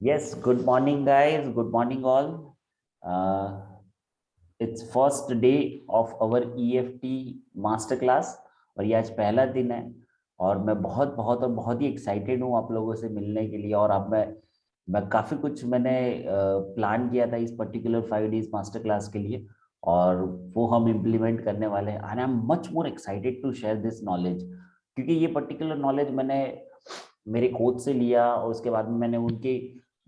Yes, good morning, guys. Good morning, all. Uh, it's first day of our EFT master class और ये आज पहला दिन है और मैं बहुत बहुत और बहुत ही एक्साइटेड हूँ आप लोगों से मिलने के लिए। और अब मैं काफ़ी कुछ मैंने प्लान किया था इस पर्टिकुलर 5 डेज मास्टर क्लास के लिए और वो हम इम्प्लीमेंट करने वाले हैं। And I am much more excited to share this knowledge क्योंकि ये पर्टिकुलर नॉलेज मैंने मेरे कोच से लिया और उसके बाद में मैंने उनके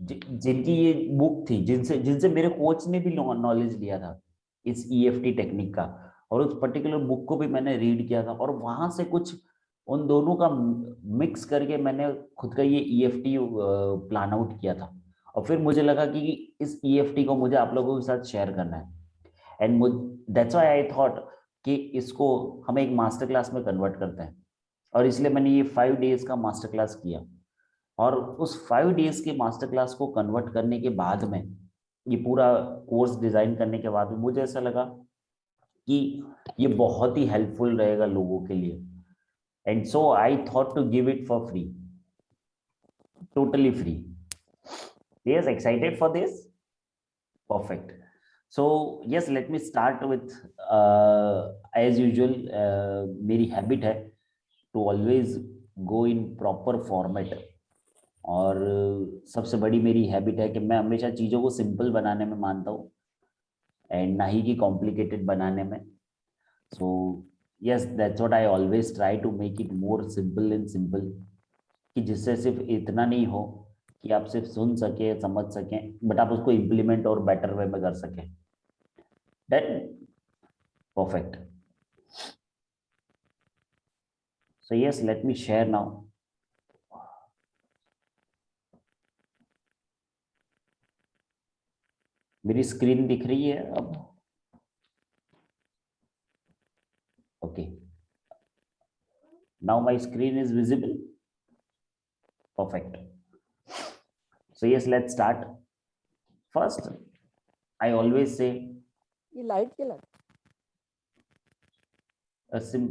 जिनकी ये बुक थी जिनसे जिनसे मेरे कोच ने भी नॉलेज लिया था इस ईएफटी टेक्निक का, और उस पर्टिकुलर बुक को भी मैंने रीड किया था और वहां से कुछ उन दोनों का मिक्स करके मैंने खुद का ये ईएफटी प्लान आउट किया था। और फिर मुझे लगा कि इस ईएफटी को मुझे आप लोगों के साथ शेयर करना है। And that's why I thought कि इसको हम एक मास्टर क्लास में कन्वर्ट करते हैं। और इसलिए मैंने ये 5 डेज का मास्टर क्लास किया। और उस 5 डेज के मास्टर क्लास को कन्वर्ट करने के बाद में ये पूरा कोर्स डिजाइन करने के बाद में मुझे ऐसा लगा कि ये बहुत ही हेल्पफुल रहेगा लोगों के लिए। And so I thought to give it for free, totally free. Yes, excited for this? Perfect. So yes, let me start with as usual. मेरी हैबिट है to always go in proper format. और सबसे बड़ी मेरी habit है कि मैं हमेशा चीज़ों को सिंपल बनाने में मानता हूँ एंड ना ही कि कॉम्प्लिकेटेड बनाने में। So yes, that's what I always try to make it more simple and simple, कि जिससे सिर्फ इतना नहीं हो कि आप सिर्फ सुन सके समझ सकें, बट आप उसको इम्प्लीमेंट और बेटर वे में कर सकें। That perfect. So yes, let me share now. मेरी स्क्रीन दिख रही है अब? Okay, now my screen is visible. Perfect. So yes, let's start. First, I always say ये लाइट के लग a sim.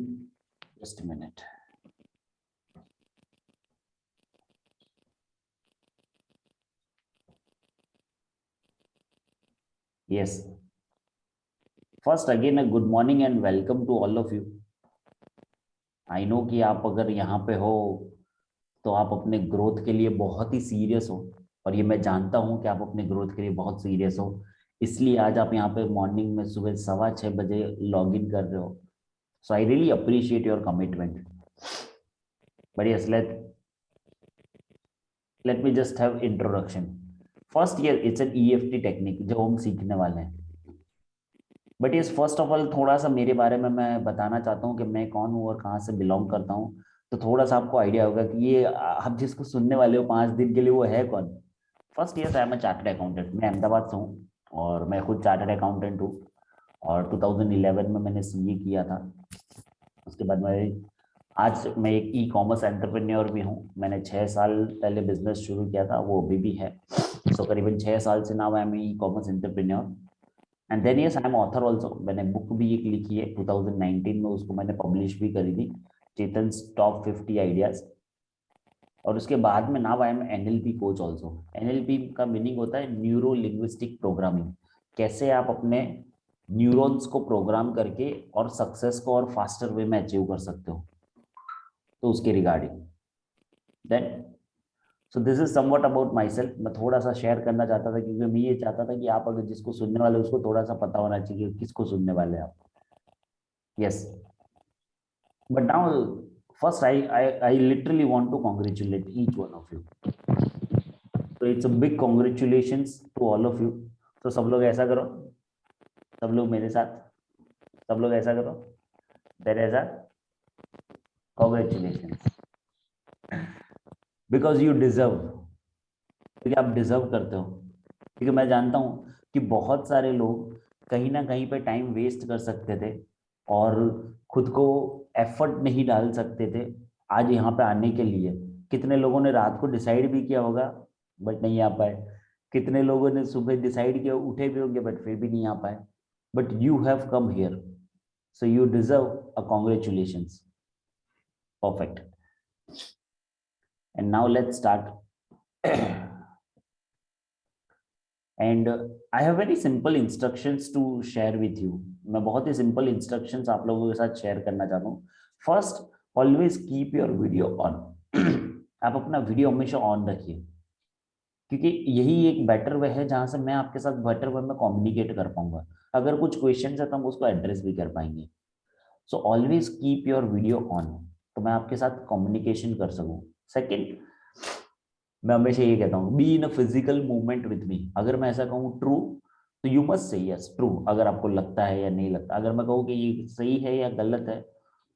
Just a minute. Yes. First, again, a good morning and welcome to all of you. I know कि आप अगर यहाँ पे हो तो आप अपने ग्रोथ के लिए बहुत ही सीरियस हो, और ये मैं जानता हूँ कि आप अपने ग्रोथ के लिए बहुत सीरियस हो। इसलिए आज आप यहाँ पे मॉर्निंग में सुबह 6:15 लॉग इन कर रहे हो। So I really appreciate your commitment. But yes, let me just have introduction. First, ये इट्स एन ईएफटी टेक्निक जो हम सीखने वाले हैं। बट ये फर्स्ट ऑफ ऑल थोड़ा सा मेरे बारे में मैं बताना चाहता हूँ कि मैं कौन हूँ और कहाँ से बिलोंग करता हूँ। तो थोड़ा सा आपको आइडिया होगा कि ये आप जिसको सुनने वाले हो 5 दिन के लिए वो है कौन। First, yes, I am a chartered accountant. मैं अहमदाबाद से हूँ और मैं खुद चार्टर्ड अकाउंटेंट हूँ। और 2011 में मैंने सीए किया था। उसके बाद आज मैं एक ई कॉमर्स एंटरप्रेन्योर भी हूँ। मैंने 6 साल पहले बिजनेस शुरू किया था, वो अभी भी है। सो करीबन 6 साल से now I am e commerce entrepreneur. And then yes, I am author also. मैंने बुक भी एक लिखी है 2019 में, उसको मैंने पब्लिश भी करी थी, चेतन्स टॉप 50 आइडियाज। और उसके बाद में now I M NLP coach also. NLP का मीनिंग होता है न्यूरो लिंग्विस्टिक प्रोग्रामिंग। कैसे आप अपने न्यूरॉन्स को प्रोग्राम करके और सक्सेस को और फास्टर वे में अचीव कर सकते हो, तो उसके regarding then. So this is somewhat about myself. मैं थोड़ा सा शेयर करना चाहता था क्योंकि मैं ये चाहता था कि आप अगर जिसको सुनने वाले हो उसको थोड़ा सा पता होना चाहिए कि किसको सुनने वाले हैं आप। Yes, but now first I literally want to congratulate each one of you. तो it's a big congratulations to all of you. तो सब लोग ऐसा करो, सब लोग मेरे साथ, सब लोग ऐसा करो, देर ऐसा कॉन्ग्रेचुलेशन, बिकॉज यू डिजर्व। क्योंकि आप डिजर्व करते हो। क्योंकि मैं जानता हूँ कि बहुत सारे लोग कहीं ना कहीं पे टाइम वेस्ट कर सकते थे और खुद को एफर्ट नहीं डाल सकते थे आज यहाँ पे आने के लिए। कितने लोगों ने रात को डिसाइड भी किया होगा बट नहीं आ पाए। कितने लोगों ने सुबह डिसाइड किया, उठे भी होंगे बट फिर भी नहीं आ पाए। But you have come here, so you deserve a congratulations. Perfect. And now let's start. And I have very simple instructions to share with you. मैं बहुत ही सिंपल इंस्ट्रक्शंस आप लोगों के साथ शेयर करना चाहता हूँ। First, always keep your video on. आप अपना वीडियो हमेशा ऑन रखिए, क्योंकि यही एक बेटर वे है जहां से मैं आपके साथ बेटर वे में कम्युनिकेट कर पाऊंगा। अगर कुछ क्वेश्चन है तो हम उसको एड्रेस भी कर पाएंगे। So always keep your video on, तो मैं आपके साथ कम्युनिकेशन कर सकूं। सेकेंड, मैं हमेशा ये कहता हूँ, be in a physical movement with me. अगर मैं ऐसा कहूँ ट्रू, तो you must say yes true, अगर आपको लगता है या नहीं लगता। अगर मैं कहूँ कि ये सही है या गलत है,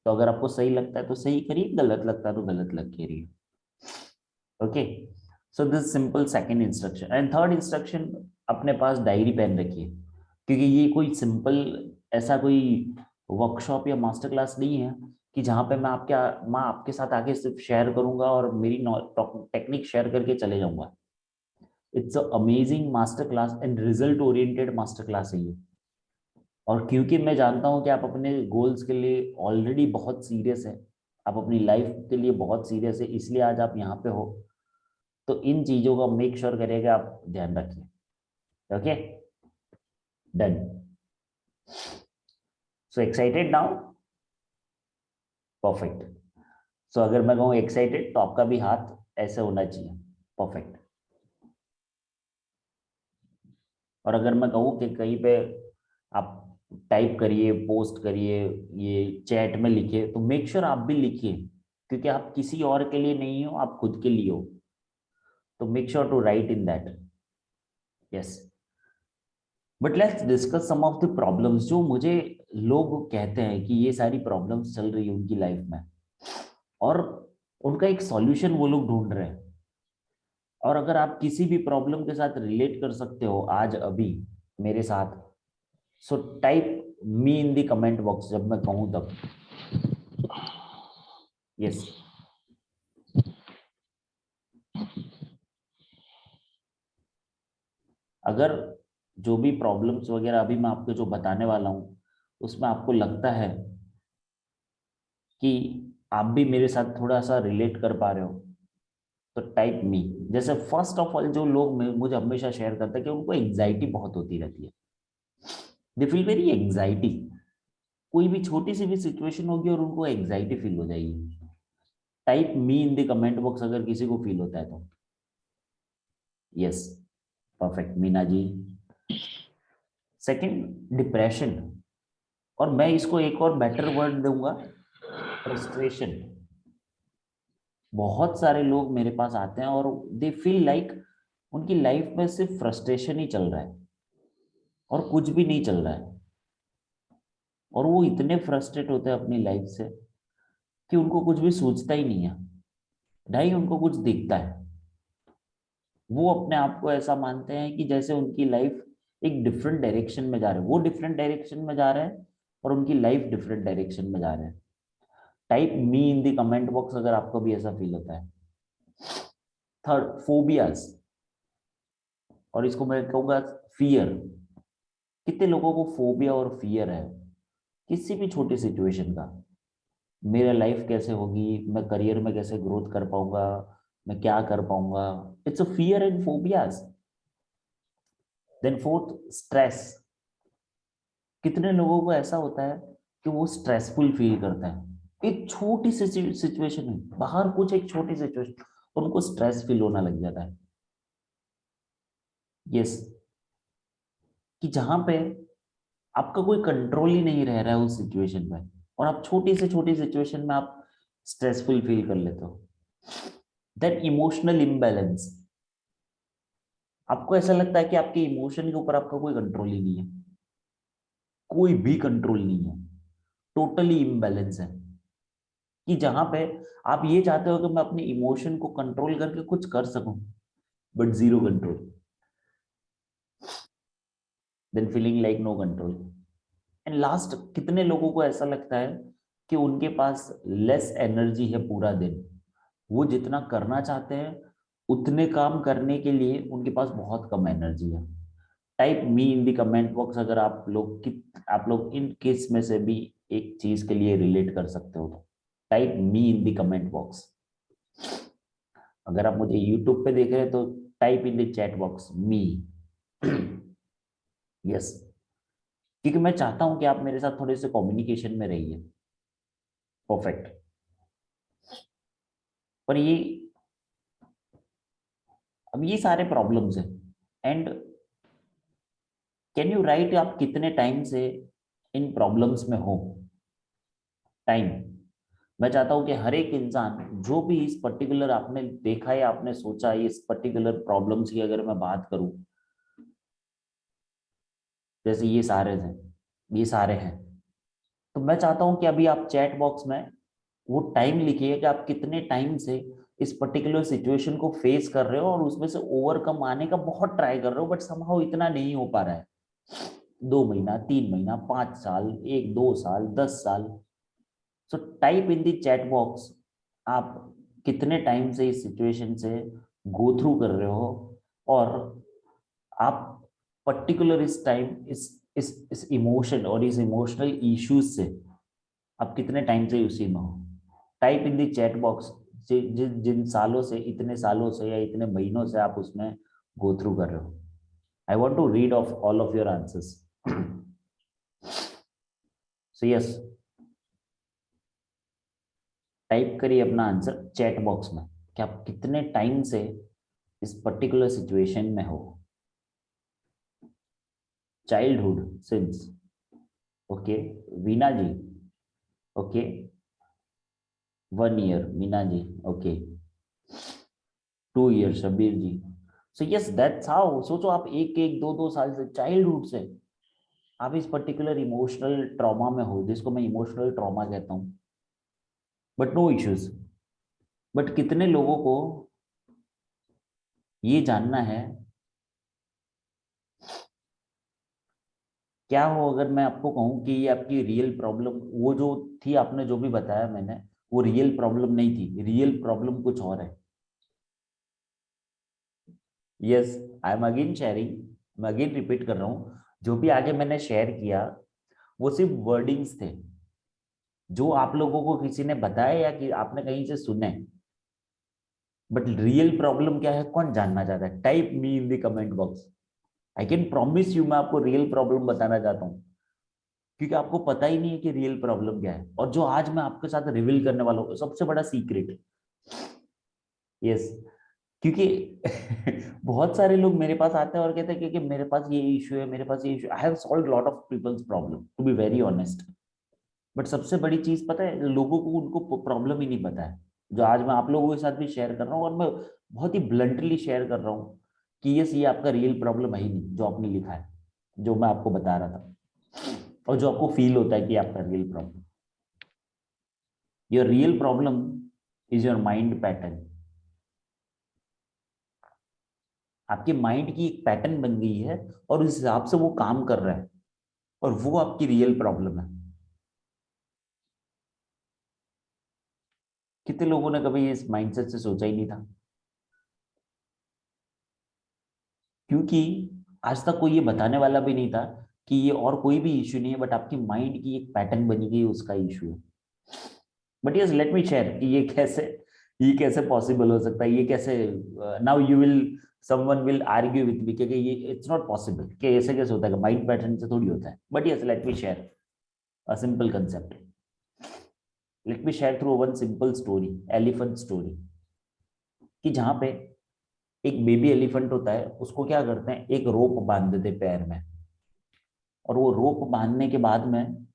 तो अगर आपको सही लगता है तो सही करिए, गलत लगता है तो गलत लग करिए। Okay, so this simple second instruction. And third instruction, अपने पास डायरी पेन रखिए, क्योंकि ये कोई सिंपल ऐसा कोई वर्कशॉप या मास्टर क्लास नहीं है कि जहाँ पे मैं आपके साथ आके सिर्फ शेयर करूंगा और मेरी टेक्निक शेयर करके चले जाऊंगा। It's a amazing master class and result oriented master class है ये। और क्योंकि मैं जानता हूँ कि आप अपने गोल्स के लिए ऑलरेडी बहुत सीरियस है, आप अपनी लाइफ के लिए बहुत सीरियस है, इसलिए आज आप यहाँ पे हो। तो इन चीजों का मेक श्योर करिएगा, आप ध्यान रखिए। Okay, done. So excited now? Perfect. So अगर मैं कहूँ एक्साइटेड, तो आपका भी हाथ ऐसे होना चाहिए। परफेक्ट। और अगर मैं कहूँ कि कहीं पे आप टाइप करिए, पोस्ट करिए, ये चैट में लिखिए, तो मेक श्योर आप भी लिखिए, क्योंकि आप किसी और के लिए नहीं हो, आप खुद के लिए हो। तो make sure to write in that. Yes, but let's discuss some of the problems जो मुझे लोग कहते हैं कि ये सारी प्रॉब्लम्स चल रही है उनकी लाइफ में, और उनका एक सॉल्यूशन वो लोग ढूंढ रहे हैं। और अगर आप किसी भी प्रॉब्लम के साथ रिलेट कर सकते हो आज अभी मेरे साथ, so type me in the comment box जब मैं कहूं तब। यस, अगर जो भी प्रॉब्लम्स वगैरह अभी मैं आपको जो बताने वाला हूं, उसमें आपको लगता है कि आप भी मेरे साथ थोड़ा सा रिलेट कर पा रहे हो, तो टाइप मी। जैसे फर्स्ट ऑफ ऑल, जो लोग मुझे हमेशा शेयर करते हैं कि उनको एंग्जाइटी बहुत होती रहती है, दे फील वेरी एंग्जाइटी। कोई भी छोटी सी भी सिचुएशन होगी और उनको एंग्जाइटी फील हो जाएगी। Type me in the comment box अगर किसी को फील होता है तो। Yes, perfect Meena ji. Second, depression, और मैं इसको एक और बेटर वर्ड दूंगा, फ्रस्ट्रेशन। बहुत सारे लोग मेरे पास आते हैं और दे फील लाइक उनकी लाइफ में सिर्फ फ्रस्ट्रेशन ही चल रहा है और कुछ भी नहीं चल रहा है। और वो इतने फ्रस्ट्रेट होते हैं अपनी लाइफ से कि उनको कुछ भी सूझता ही नहीं है, ना ही उनको कुछ दिखता है। वो अपने आप को ऐसा मानते हैं कि जैसे उनकी लाइफ एक डिफरेंट डायरेक्शन में जा रहे हैं, वो डिफरेंट डायरेक्शन में जा रहे हैं और उनकी लाइफ डिफरेंट डायरेक्शन में जा रहे हैं। Type me in the comment box अगर आपको भी ऐसा फील होता है। थर्ड, फोबियाज, और इसको मैं कहूंगा फियर। कितने लोगों को फोबिया और फियर है किसी भी छोटी सिचुएशन का? मेरा लाइफ कैसे होगी, मैं करियर में कैसे ग्रोथ कर पाऊंगा, मैं क्या कर पाऊंगा। It's a fear and phobias. Then fourth, stress. कितने लोगों को ऐसा होता है कि वो स्ट्रेसफुल फील करता है, एक छोटी सी सिचुएशन है, बाहर कुछ एक छोटी सिचुएशन, उनको स्ट्रेस फील होना लग जाता है। यस, कि जहां पे आपका कोई कंट्रोल ही नहीं रह रहा है उस सिचुएशन में, और आप छोटी से छोटी सिचुएशन में आप स्ट्रेसफुल फील कर लेते हो। देन इमोशनल इम्बैलेंस, आपको ऐसा लगता है कि आपके इमोशन के ऊपर आपका कोई कंट्रोल ही नहीं है, कोई भी कंट्रोल नहीं है, टोटली इम्बैलेंस है। कि जहां पे आप ये चाहते हो कि मैं अपने इमोशन को कंट्रोल करके कुछ कर सकूं, but zero control. Then feeling like no control. And last, कितने लोगों को ऐसा लगता है कि उनके पास लेस एनर्जी है पूरा दिन, वो जितना करना चाहते हैं उतने काम करने के लिए उनके पास बहुत कम एनर्जी है। Type me in the comment box अगर आप लोग इन केस में से भी एक चीज के लिए रिलेट कर सकते हो तो। Type me in the comment box. अगर आप मुझे यूट्यूब पे देख रहे हैं तो type in the chat box me. Yes, क्योंकि मैं चाहता हूं कि आप मेरे साथ थोड़े से कम्युनिकेशन में रहिए। परफेक्ट। पर ये, अब ये सारे प्रॉब्लम्स हैं, एंड कैन यू राइट आप कितने टाइम से इन प्रॉब्लम्स में हो? टाइम। मैं चाहता हूं कि हर एक इंसान जो भी इस पर्टिकुलर आपने देखा या आपने सोचा, इस पर्टिकुलर प्रॉब्लम्स की अगर मैं बात करूं, जैसे ये सारे हैं, तो मैं चाहता हूं कि अभी आप चैट बॉक्स में वो टाइम लिखिए कि आप कितने टाइम से इस पर्टिकुलर सिचुएशन को फेस कर रहे हो और उसमें से ओवरकम आने का बहुत ट्राई कर रहे हो, बट समहाउ इतना नहीं हो पा रहा है। 2 महीना, 3 महीना, 5 साल, 1, 2 साल, 10 साल। सो type in the chat box, आप कितने टाइम से इस सिचुएशन से गो थ्रू कर रहे हो, और आप पर्टिकुलर इस टाइम इस इमोशन और इस इमोशनल इश्यूज से आप कितने टाइम से उसी में हो। Type in the chat box जिन सालों से, इतने सालों से या इतने महीनों से आप उसमें गो थ्रू कर रहे हो। I want to read of all of your answers. So yes, type करिए अपना आंसर चैट बॉक्स में कि आप कितने टाइम से इस पर्टिकुलर सिचुएशन में हो। Childhood since, okay. Veena ji, okay. 1 year Meena ji, okay. 2 year Shabir ji. So yes, that's how. सोचो आप एक एक दो दो साल से, चाइल्डहुड से आप इस पर्टिकुलर इमोशनल ट्रॉमा में हो, जिसको मैं इमोशनल ट्रॉमा कहता हूँ, बट नो इश्यूज। बट कितने लोगों को ये जानना है, क्या हो अगर मैं आपको कहूं कि ये आपकी रियल प्रॉब्लम, वो जो थी आपने जो भी बताया मैंने, वो रियल प्रॉब्लम नहीं थी, रियल प्रॉब्लम कुछ और है। Yes, I M again sharing, मैं अगेन रिपीट कर रहा हूँ, जो भी आगे मैंने शेयर किया वो सिर्फ वर्डिंग्स थे, जो आप लोगों को किसी ने बताया या कि आपने कहीं से सुने। बट रियल प्रॉब्लम क्या है कौन जानना चाहता है? Type me in the comment box. I can promise you, मैं आपको रियल प्रॉब्लम बताना चाहता हूँ, क्योंकि आपको पता ही नहीं है कि रियल प्रॉब्लम क्या है, और जो आज मैं आपके साथ रिवील करने वाला हूँ सबसे बड़ा सीक्रेट। यस, क्योंकि बहुत सारे लोग मेरे पास आते हैं और कहते हैं कि मेरे पास ये इशू है, मेरे पास ये issue. I have solved lot of people's problem, to be very honest. But सबसे बड़ी चीज पता है, लोगों को उनको प्रॉब्लम ही नहीं पता है, जो आज मैं आप लोगों के साथ भी शेयर कर रहा हूँ, और मैं बहुत ही ब्लंटली शेयर कर रहा हूँ कि यस, ये आपका रियल प्रॉब्लम है ही नहीं जो आपने लिखा है, जो मैं आपको बता रहा था, और जो आपको फील होता है कि आपका real problem. Your real problem is your mind pattern. आपके माइंड की एक पैटर्न बन गई है, और उस हिसाब से वो काम कर रहा है, और वो आपकी रियल प्रॉब्लम है। कितने लोगों ने कभी इस माइंडसेट से सोचा ही नहीं था? क्योंकि आज तक कोई ये बताने वाला भी नहीं था कि ये और कोई भी इश्यू नहीं है, बट आपकी माइंड की एक पैटर्न बनी गई, उसका इश्यू है। But yes, let me share कि ये कैसे पॉसिबल हो सकता है, ये कैसे। Now you will, someone will argue with me कि ये इट्स नॉट पॉसिबल, कि ऐसे कैसे होता है, माइंड पैटर्न से थोड़ी होता है। But yes, let me share a simple concept. Let me share through one simple story, elephant story. कि जहाँ पे एक बेबी एलिफेंट होता है, उसको क्या करते हैं, एक रोप बांध देते हैं पैर में, और वो रोप बांधने के बाद में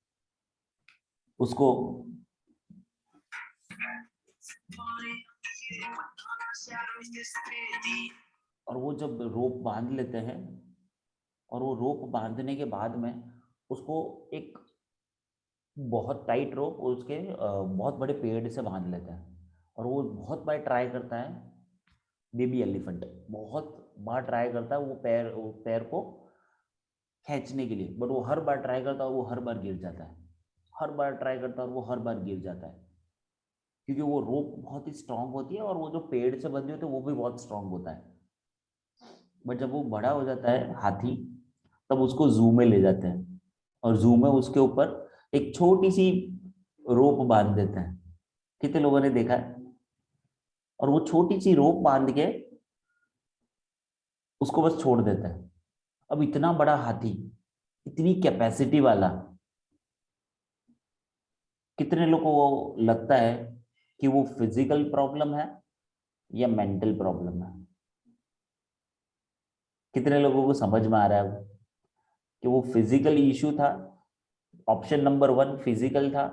उसको, और वो जब रोप बांध लेते हैं, और वो रोप बांधने के बाद में उसको एक बहुत टाइट रोप उसके बहुत बड़े पेड़ से बांध लेते हैं, और वो बहुत बार ट्राई करता है, बेबी एलिफेंट बहुत बार ट्राई करता है वो पैर को खींचने के लिए, बट वो हर बार ट्राई करता है और वो हर बार गिर जाता है, हर बार ट्राई करता है और वो हर बार गिर जाता है, क्योंकि वो रोप बहुत ही स्ट्रांग होती है, और वो जो पेड़ से बंधी होती है वो भी बहुत स्ट्रांग होता है। बट जब वो बड़ा हो जाता है हाथी, तब उसको जू में ले जाते हैं, और जू में उसके ऊपर एक छोटी सी रोप बांध देते हैं। कितने लोगों ने देखा है? और वो छोटी सी रोप बांध के उसको बस छोड़ देते हैं, अब इतना बड़ा हाथी, इतनी कैपेसिटी वाला, कितने लोगों को लगता है कि वो फिजिकल प्रॉब्लम है या मेंटल प्रॉब्लम है? कितने लोगों को समझ में आ रहा है कि वो फिजिकल इश्यू था? ऑप्शन नंबर 1 फिजिकल था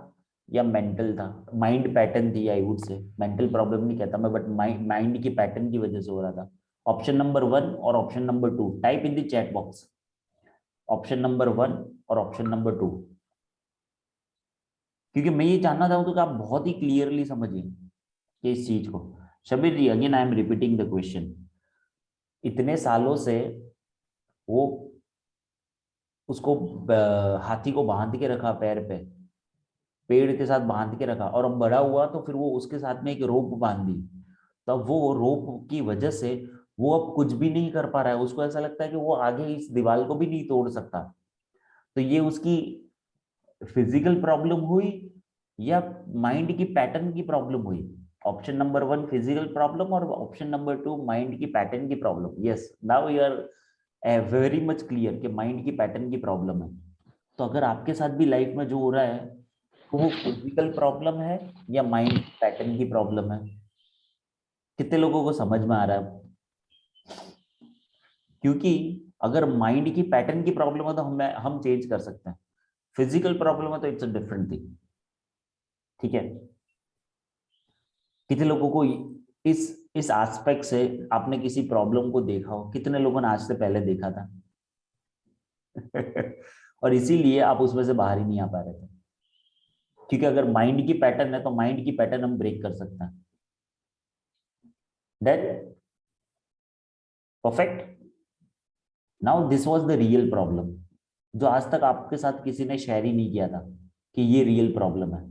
या मेंटल था? माइंड पैटर्न थी, I would say, mental problem नहीं कहता मैं, बट माइंड की पैटर्न की वजह से हो रहा था। ऑप्शन नंबर 1 और option number 2 type in the chat box, option number 1 और ऑप्शन नंबर 2, क्योंकि मैं ये जानना चाहूँ कि आप बहुत ही क्लियरली समझिए कि इस चीज को। Shabir ji, again I am repeating the question. इतने सालों से वो उसको हाथी को बांध के रखा पैर पे, पेड़ के साथ बांध के रखा, और अब बड़ा हुआ तो फिर वो उसके साथ में एक रोप बांध दी। तब वो रोप की वजह से वो अब कुछ भी नहीं कर पा रहा है, उसको ऐसा लगता है कि वो आगे इस दीवार को भी नहीं तोड़ सकता। तो ये उसकी फिजिकल प्रॉब्लम हुई या माइंड की पैटर्न की प्रॉब्लम हुई? ऑप्शन नंबर 1 फिजिकल प्रॉब्लम और ऑप्शन नंबर 2 माइंड की पैटर्न की problem. Yes, now you are very much clear कि माइंड की पैटर्न की प्रॉब्लम है। तो अगर आपके साथ भी लाइफ में जो हो रहा है, तो वो फिजिकल प्रॉब्लम है या माइंड पैटर्न की प्रॉब्लम है? कितने लोगों को समझ में आ रहा है? क्योंकि अगर माइंड की पैटर्न की प्रॉब्लम है तो हम चेंज कर सकते हैं, फिजिकल प्रॉब्लम है तो इट्स अ डिफरेंट थिंग। ठीक है? कितने लोगों को इस एस्पेक्ट से आपने किसी प्रॉब्लम को देखा हो? कितने लोगों ने आज से पहले देखा था? और इसीलिए आप उसमें से बाहर ही नहीं आ पा रहे थे, क्योंकि अगर माइंड की पैटर्न है तो माइंड की पैटर्न हम ब्रेक कर सकते हैं। Then perfect. Now this was the real problem, जो आज तक आपके साथ किसी ने शेयर ही नहीं किया था कि ये रियल प्रॉब्लम है।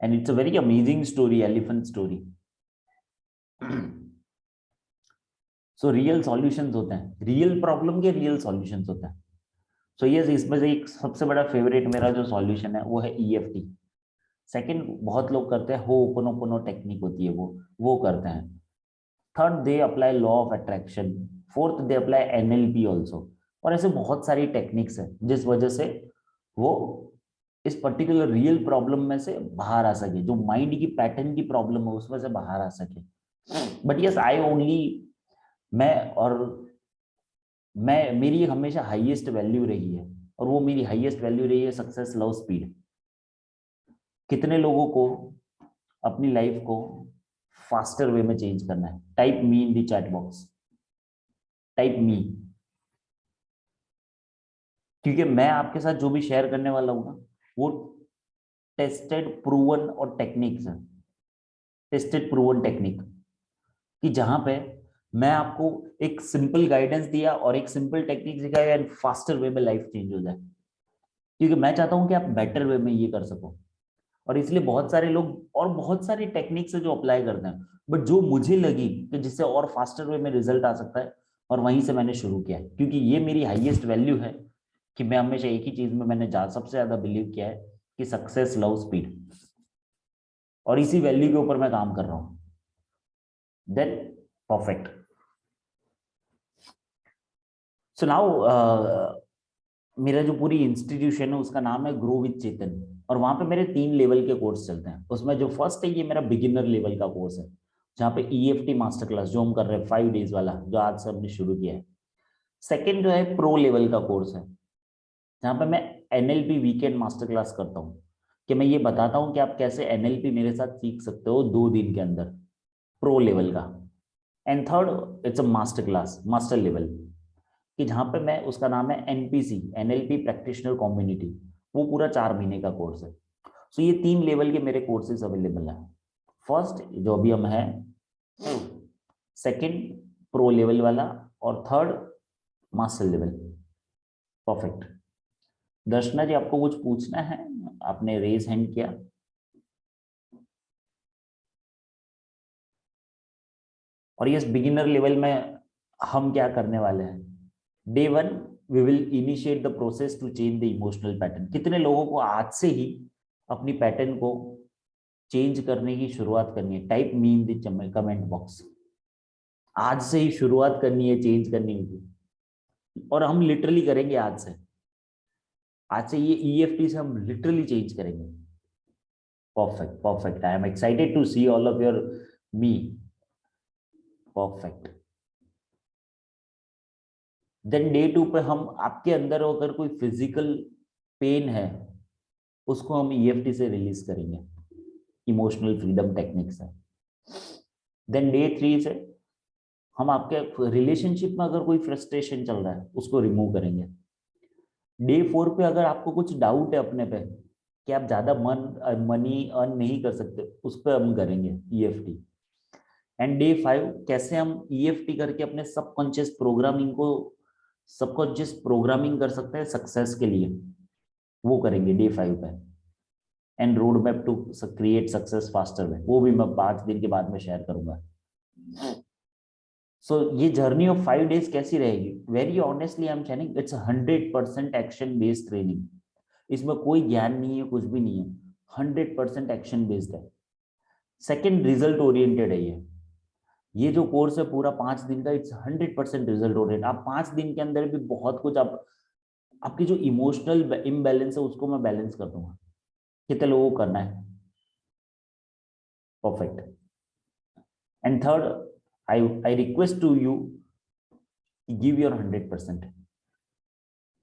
And it's a very amazing story, elephant story. So real solutions होते हैं, रियल प्रॉब्लम के रियल सॉल्यूशंस होते हैं। सो यस, इसमें से एक सबसे बड़ा फेवरेट मेरा जो सॉल्यूशन है वो है ईएफटी। सेकंड, बहुत लोग करते हैं हो ओपनो टेक्निक होती है, वो करते हैं। Third, they apply law of attraction. Fourth, they apply NLP also. और ऐसे बहुत सारी टेक्निक्स है जिस वजह से वो इस पर्टिकुलर रियल प्रॉब्लम में से बाहर आ सके, जो माइंड की पैटर्न की प्रॉब्लम है उसमें से बाहर आ सके। बट यस, आई ओनली, मैं और मैं, मेरी हमेशा हाईएस्ट वैल्यू रही है, और वो मेरी हाईएस्ट वैल्यू रही है सक्सेस लव स्पीड। कितने लोगों को अपनी लाइफ को फास्टर वे में चेंज करना है? Type me in the chat box, type me. क्योंकि मैं आपके साथ जो भी शेयर करने वाला हूं ना, वो टेस्टेड प्रूवन और टेक्निक्स है, टेस्टेड प्रूवन टेक्निक, कि जहां पे मैं आपको एक सिंपल गाइडेंस दिया और एक सिंपल टेक्निक सिखाया एंड फास्टर वे में लाइफ चेंज हो जाए। क्योंकि मैं चाहता हूं कि आप बेटर वे में ये कर सको, और इसलिए बहुत सारे लोग और बहुत सारी टेक्निक्स है जो अप्लाई करते हैं, बट जो मुझे लगी कि जिससे और फास्टर वे में रिजल्ट आ सकता है, और वहीं से मैंने शुरू किया है, क्योंकि ये मेरी हाईएस्ट वैल्यू है कि मैं हमेशा एक ही चीज में मैंने सबसे ज्यादा बिलीव किया है कि सक्सेस लव स्पीड, और इसी वैल्यू के ऊपर मैं काम कर रहा हूं। Then perfect. सो नाउ मेरा जो पूरी इंस्टीट्यूशन है उसका नाम है ग्रो विद चेतन, और वहां पे मेरे 3 लेवल के कोर्स चलते हैं। उसमें जो फर्स्ट है, ये मेरा बिगिनर लेवल का कोर्स है, जहाँ पे ईएफटी मास्टर क्लास जो हम कर रहे हैं 5 डेज वाला, जो आज से हमने शुरू किया है। सेकेंड जो है प्रो लेवल का कोर्स है, जहाँ पे मैं एनएलपी वीकेंड मास्टर क्लास करता हूँ, कि मैं ये बताता हूँ कि आप कैसे एनएलपी मेरे साथ सीख सकते हो 2 दिन के अंदर, प्रो लेवल का। And third, it's a master class, master level, कि जहां पे मैं, उसका नाम है एनपीसी, एनएलपी प्रैक्टिशनर कम्युनिटी, वो पूरा 4 महीने का कोर्स है। सो ये 3 लेवल के मेरे कोर्सेज अवेलेबल हैं। फर्स्ट जो अभी हम हैं, सेकंड प्रो लेवल वाला, और थर्ड मास्टर लेवल। परफेक्ट। दर्शना जी, आपको कुछ पूछना है? आपने रेज हैंड किया। और यस, बिगिनर लेवल में हम क्या करने वाले हैं? Day 1 we will initiate the process to change the emotional pattern. कितने लोगों को आज से ही अपनी पैटर्न को चेंज करने की शुरुआत करनी है? Type me in the comment box. आज से ही शुरुआत करनी है चेंज करने की। और हम लिटरली करेंगे आज से ये ईएफटी से हम लिटरली चेंज करेंगे। Perfect perfect, I am excited to see all of your me. Perfect. Then day 2 पे हम आपके अंदर अगर कोई फिजिकल पेन है उसको हम ईएफटी से रिलीज करेंगे, इमोशनल फ्रीडम टेक्निक से। देन डे 3 से हम आपके रिलेशनशिप में अगर कोई फ्रस्ट्रेशन चल रहा है उसको रिमूव करेंगे। डे 4 पे अगर आपको कुछ डाउट है अपने पे कि आप ज्यादा मनी अर्न नहीं कर सकते, उस पर हम करेंगे ईएफटी। एंड डे 5 कैसे हम ईएफटी करके अपने सबकॉन्शियस प्रोग्रामिंग कर सकते हैं सक्सेस के लिए, वो करेंगे डे 5 पे। And road map to create success faster way, वो भी मैं 5 दिन के बाद में शेयर करूंगा। सो ये जर्नी ऑफ 5 days कैसी रहेगी? Very honestly I am sharing, it's 100% action based training. इसमें कोई ज्ञान नहीं है, कुछ भी नहीं है, 100% एक्शन बेस्ड है। सेकेंड, रिजल्ट ओरिएंटेड है ये जो कोर्स है पूरा 5 दिन का, इट्स 100% रिजल्ट ओरिएंटेड। आप 5 दिन के अंदर भी बहुत कुछ आपकी जो इमोशनल इम्बैलेंस है उसको मैं बैलेंस कर दूंगा। कितने लोगों को करना है? Perfect. And third, I request to you, give your 100%।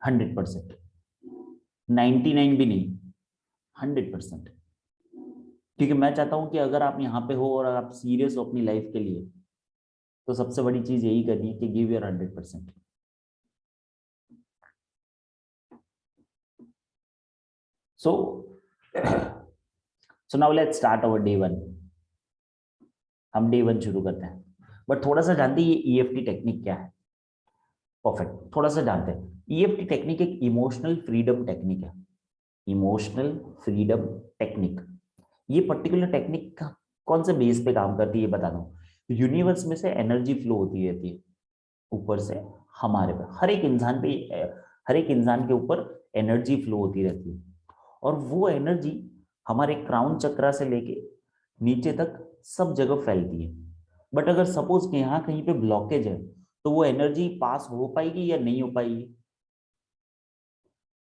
100%, 99 भी नहीं, 100%। क्योंकि मैं चाहता हूं कि अगर आप यहाँ पे हो और आप सीरियस हो अपनी लाइफ के लिए, तो सबसे बड़ी चीज यही करनी है कि give your 100%। So so now let's start our day 1। हम डे 1 शुरू करते हैं, बट थोड़ा सा जानते हैं ये ईएफटी टेक्निक क्या है। परफेक्ट, थोड़ा सा जानते हैं। ईएफटी टेक्निक एक इमोशनल फ्रीडम टेक्निक है। इमोशनल फ्रीडम टेक्निक, ये पर्टिकुलर टेक्निक का कौन से बेस पे काम करती है ये बता दूं। यूनिवर्स में से एनर्जी फ्लो होती रहती है ऊपर से हमारे पे, हर एक इंसान के ऊपर एनर्जी फ्लो होती रहती है। और वो एनर्जी हमारे क्राउन चक्रा से लेके नीचे तक सब जगह फैलती है। बट अगर सपोज कि यहाँ कहीं पे ब्लॉकेज है, तो वो एनर्जी पास हो पाएगी या नहीं हो पाएगी?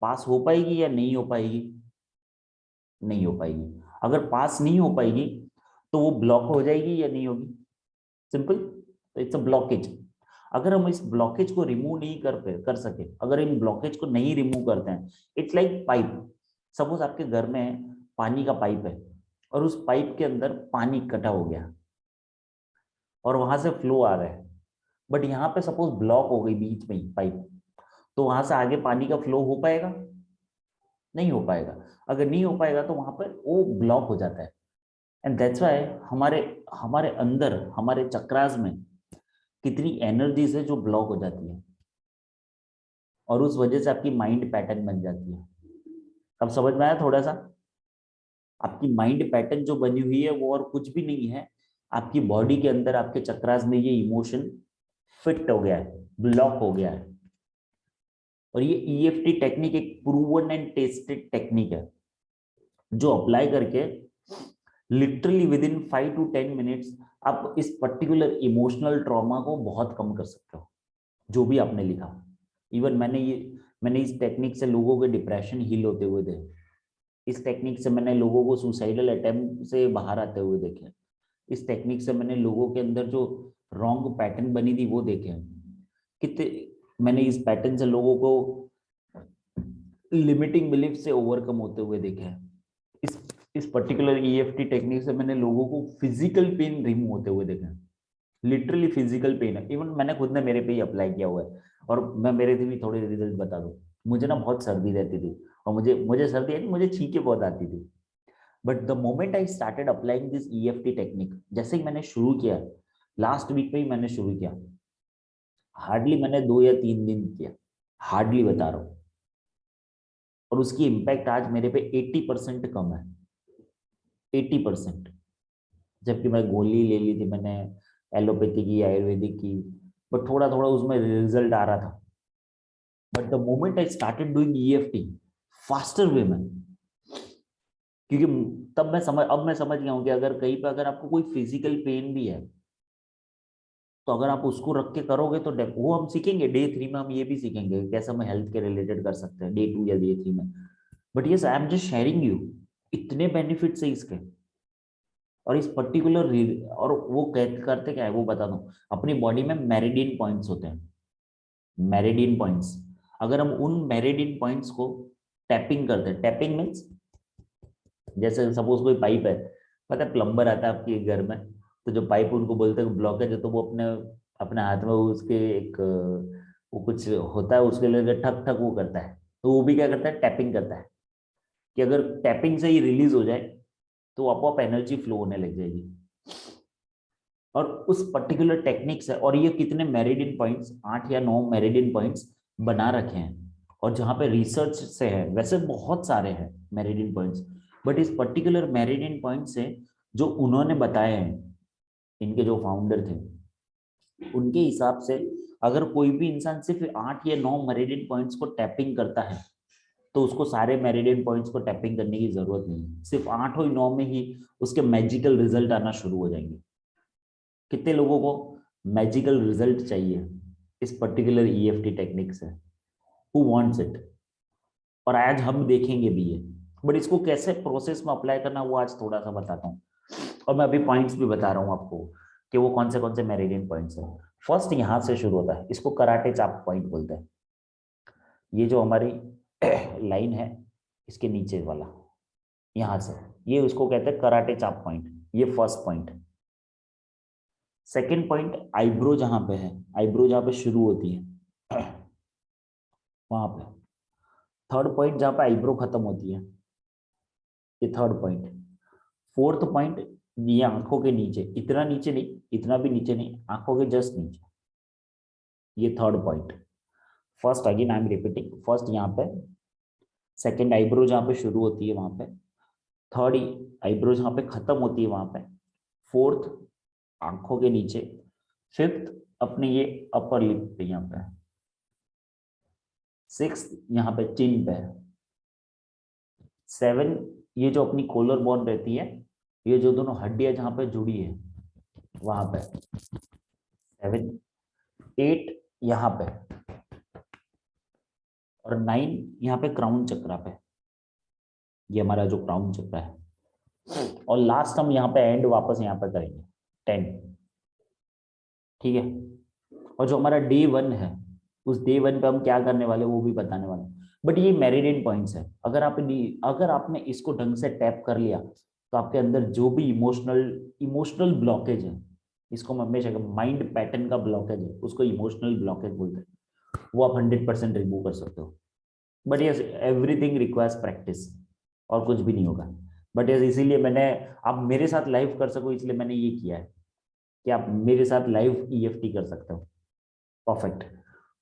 पास हो पाएगी या नहीं हो पाएगी? नहीं हो पाएगी। अगर पास नहीं हो पाएगी तो वो ब्लॉक हो जाएगी या नहीं होगी? सिंपल, तो इट्स अ ब्लॉकेज। अगर हम इस ब्लॉकेज को रिमूव नहीं कर सके, अगर इन ब्लॉकेज को नहीं रिमूव करते हैं, इट्स लाइक पाइप। सपोज आपके घर में पानी का पाइप है और उस पाइप के अंदर पानी इकट्ठा हो गया और वहां से फ्लो आ रहा है, बट यहाँ पे सपोज ब्लॉक हो गई बीच में ही पाइप, तो वहां से आगे पानी का फ्लो हो पाएगा? नहीं हो पाएगा। अगर नहीं हो पाएगा तो वहां पर वो ब्लॉक हो जाता है। एंड दैट्स व्हाई हमारे हमारे अंदर, हमारे चक्रास में कितनी एनर्जीज है जो ब्लॉक हो जाती है, और उस वजह से आपकी माइंड पैटर्न बन जाती है। अब समझ में आया थोड़ा सा? आपकी माइंड पैटर्न जो बनी हुई है वो और कुछ भी नहीं है, आपकी बॉडी के अंदर, आपके चक्रास में ये इमोशन फिट हो गया है, ब्लॉक हो गया है। और ये ईएफटी टेक्निक एक प्रूवन एंड टेस्टेड टेक्निक है, जो अप्लाई करके literally with in 5 to 10 minutes आप इस पर्टिकुलर इमोशनल ट्रॉमा को बहुत कम कर सकते हो, जो भी आपने लिखा। इवन मैंने इस टेक्निक से लोगों के डिप्रेशन हील होते हुए देखे। इस टेक्निक से मैंने लोगों को सुसाइडल अटेम्प्ट से बाहर आते हुए देखे। इस टेक्निक से मैंने लोगों के अंदर जो रॉन्ग पैटर्न बनी थी वो देखे। कितने मैंने इस पैटर्न से लोगों को लिमिटिंग बिलीफ से ओवरकम होते हुए देखे हैं। इस इस पर्टिकुलर ईएफटी टेक्निक से मैंने लोगों को फिजिकल पेन रिमूव होते हुए देखा है। लिटरली फिजिकल पेन है, इवन मैंने खुद ने मेरे पे ही अप्लाई किया हुआ है। और मैं मेरे से भी थोड़े रिजल्ट बता दूं। मुझे ना बहुत सर्दी रहती थी, और मुझे मुझे सर्दी है, मुझे छींकें बहुत आती थी। But the moment I started applying this EFT technique, जैसे ही मैंने शुरू किया, लास्ट वीक में ही मैंने शुरू किया, हार्डली मैंने 2 या 3 दिन किया, हार्डली बता रहा हूँ, और उसकी इम्पैक्ट आज मेरे पे 80% कम है। 80%। जबकि मैं गोली ले ली थी मैंने, एलोपैथी की, आयुर्वेदिक की, बट थोड़ा थोड़ा उसमें रिजल्ट आ रहा था। But the moment I started doing EFT faster way में, क्योंकि अब मैं समझ गया हूँ कि अगर कहीं पे अगर आपको कोई फिजिकल पेन भी है, तो अगर आप उसको रख के करोगे तो वो हम सीखेंगे डे 3 में, हम ये भी सीखेंगे कैसे हम हेल्थ के रिलेटेड कर सकते हैं डे 2 या डे 3 में। But yes, I am just sharing you, इतने बेनिफिट्स है इसके। और इस पर्टिकुलर, और वो करते क्या है वो बता दूं, अपनी बॉडी में मेरिडियन पॉइंट्स होते हैं, मेरिडियन पॉइंट्स। अगर हम उन मेरिडियन पॉइंट्स को टैपिंग करते हैं, टैपिंग मीन्स जैसे सपोज कोई पाइप है, पता है प्लम्बर आता है आपके घर में, तो जो पाइप उनको बोलते हैं ब्लॉकेज है, तो वो अपने अपने हाथ में उसके एक वो कुछ होता है उसके लिए ठक ठक वो करता है, तो वो भी क्या करता है, टैपिंग करता है, कि अगर टैपिंग से ही रिलीज हो जाए तो आपको एनर्जी फ्लो होने लग जाएगी। और उस पर्टिकुलर टेक्निक्स है, और ये कितने मेरिडियन पॉइंट्स, 8 या 9 मेरिडियन पॉइंट्स बना रखे हैं, और जहां पे रिसर्च से है, वैसे बहुत सारे हैं मेरिडियन पॉइंट्स, बट इस पर्टिकुलर मेरिडियन पॉइंट से जो उन्होंने बताए हैं, इनके जो फाउंडर थे, उनके हिसाब से अगर कोई भी इंसान सिर्फ 8 या 9 मेरिडियन पॉइंट्स को टैपिंग करता है, तो उसको सारे मेरिडियन पॉइंट्स को टैपिंग करने की जरूरत नहीं है, सिर्फ 8 और 9 में ही उसके मैजिकल रिजल्ट आना शुरू हो जाएंगे। कितने लोगों को मैजिकल रिजल्ट चाहिए इस पर्टिकुलर ईएफटी टेक्निक से, हु वांट्स इट? और आज हम देखेंगे भी ये, बट इसको कैसे प्रोसेस में अप्लाई करना वो आज थोड़ा सा बताता हूँ। और मैं अभी पॉइंट्स भी बता रहा हूँ आपको कि वो कौन से मेरिडियन पॉइंट्स हैं। फर्स्ट यहाँ से शुरू होता है, इसको कराटे चाप पॉइंट बोलते हैं। ये जो हमारी लाइन है इसके नीचे वाला, यहाँ से, ये उसको कहते हैं कराटे चाप पॉइंट, ये first point. Second point eyebrow जहां पे है, आईब्रो जहां पे शुरू होती है वहां पे। थर्ड पॉइंट जहां पे आईब्रो खत्म होती है, ये थर्ड पॉइंट। फोर्थ पॉइंट ये आंखों के नीचे, इतना नीचे नहीं, इतना भी नीचे नहीं, आंखों के जस्ट नीचे, ये third point. First, again I am repeating, first यहाँ पे, सेकेंड आईब्रो जहां पे शुरू होती है वहां पे, थर्ड आईब्रो जहां पे खत्म होती है वहां पे, फोर्थ आंखों के नीचे, फिफ्थ अपने ये अपर लिप पे यहाँ पे, सिक्स यहाँ पे चिन पे, सेवन ये जो अपनी कॉलर बोन रहती है, ये जो दोनों हड्डियां जहां पे जुड़ी है वहां पे, सेवन, एट यहाँ पे, और नाइन यहाँ पे क्राउन चक्रा पे, ये हमारा जो क्राउन चक्रा है, और लास्ट हम यहाँ पे एंड वापस यहाँ पे करेंगे 10। ठीक है, और जो हमारा डे 1 है, उस डे 1 पे हम क्या करने वाले वो भी बताने वाले। बट ये मेरिडियन पॉइंट्स है, अगर आपने इसको ढंग से टैप कर लिया, तो आपके अंदर जो भी इमोशनल इमोशनल ब्लॉकेज है, इसको हम हमेशा माइंड पैटर्न का ब्लॉकेज है, उसको इमोशनल ब्लॉकेज बोलते हैं, वो आप 100% रिमूव कर सकते हो। But yes, everything requires practice, और कुछ भी नहीं होगा। बट यस, इसीलिए मैंने, आप मेरे साथ लाइव कर सको इसलिए मैंने ये किया है कि आप मेरे साथ लाइव ईएफटी कर सकते हो। परफेक्ट।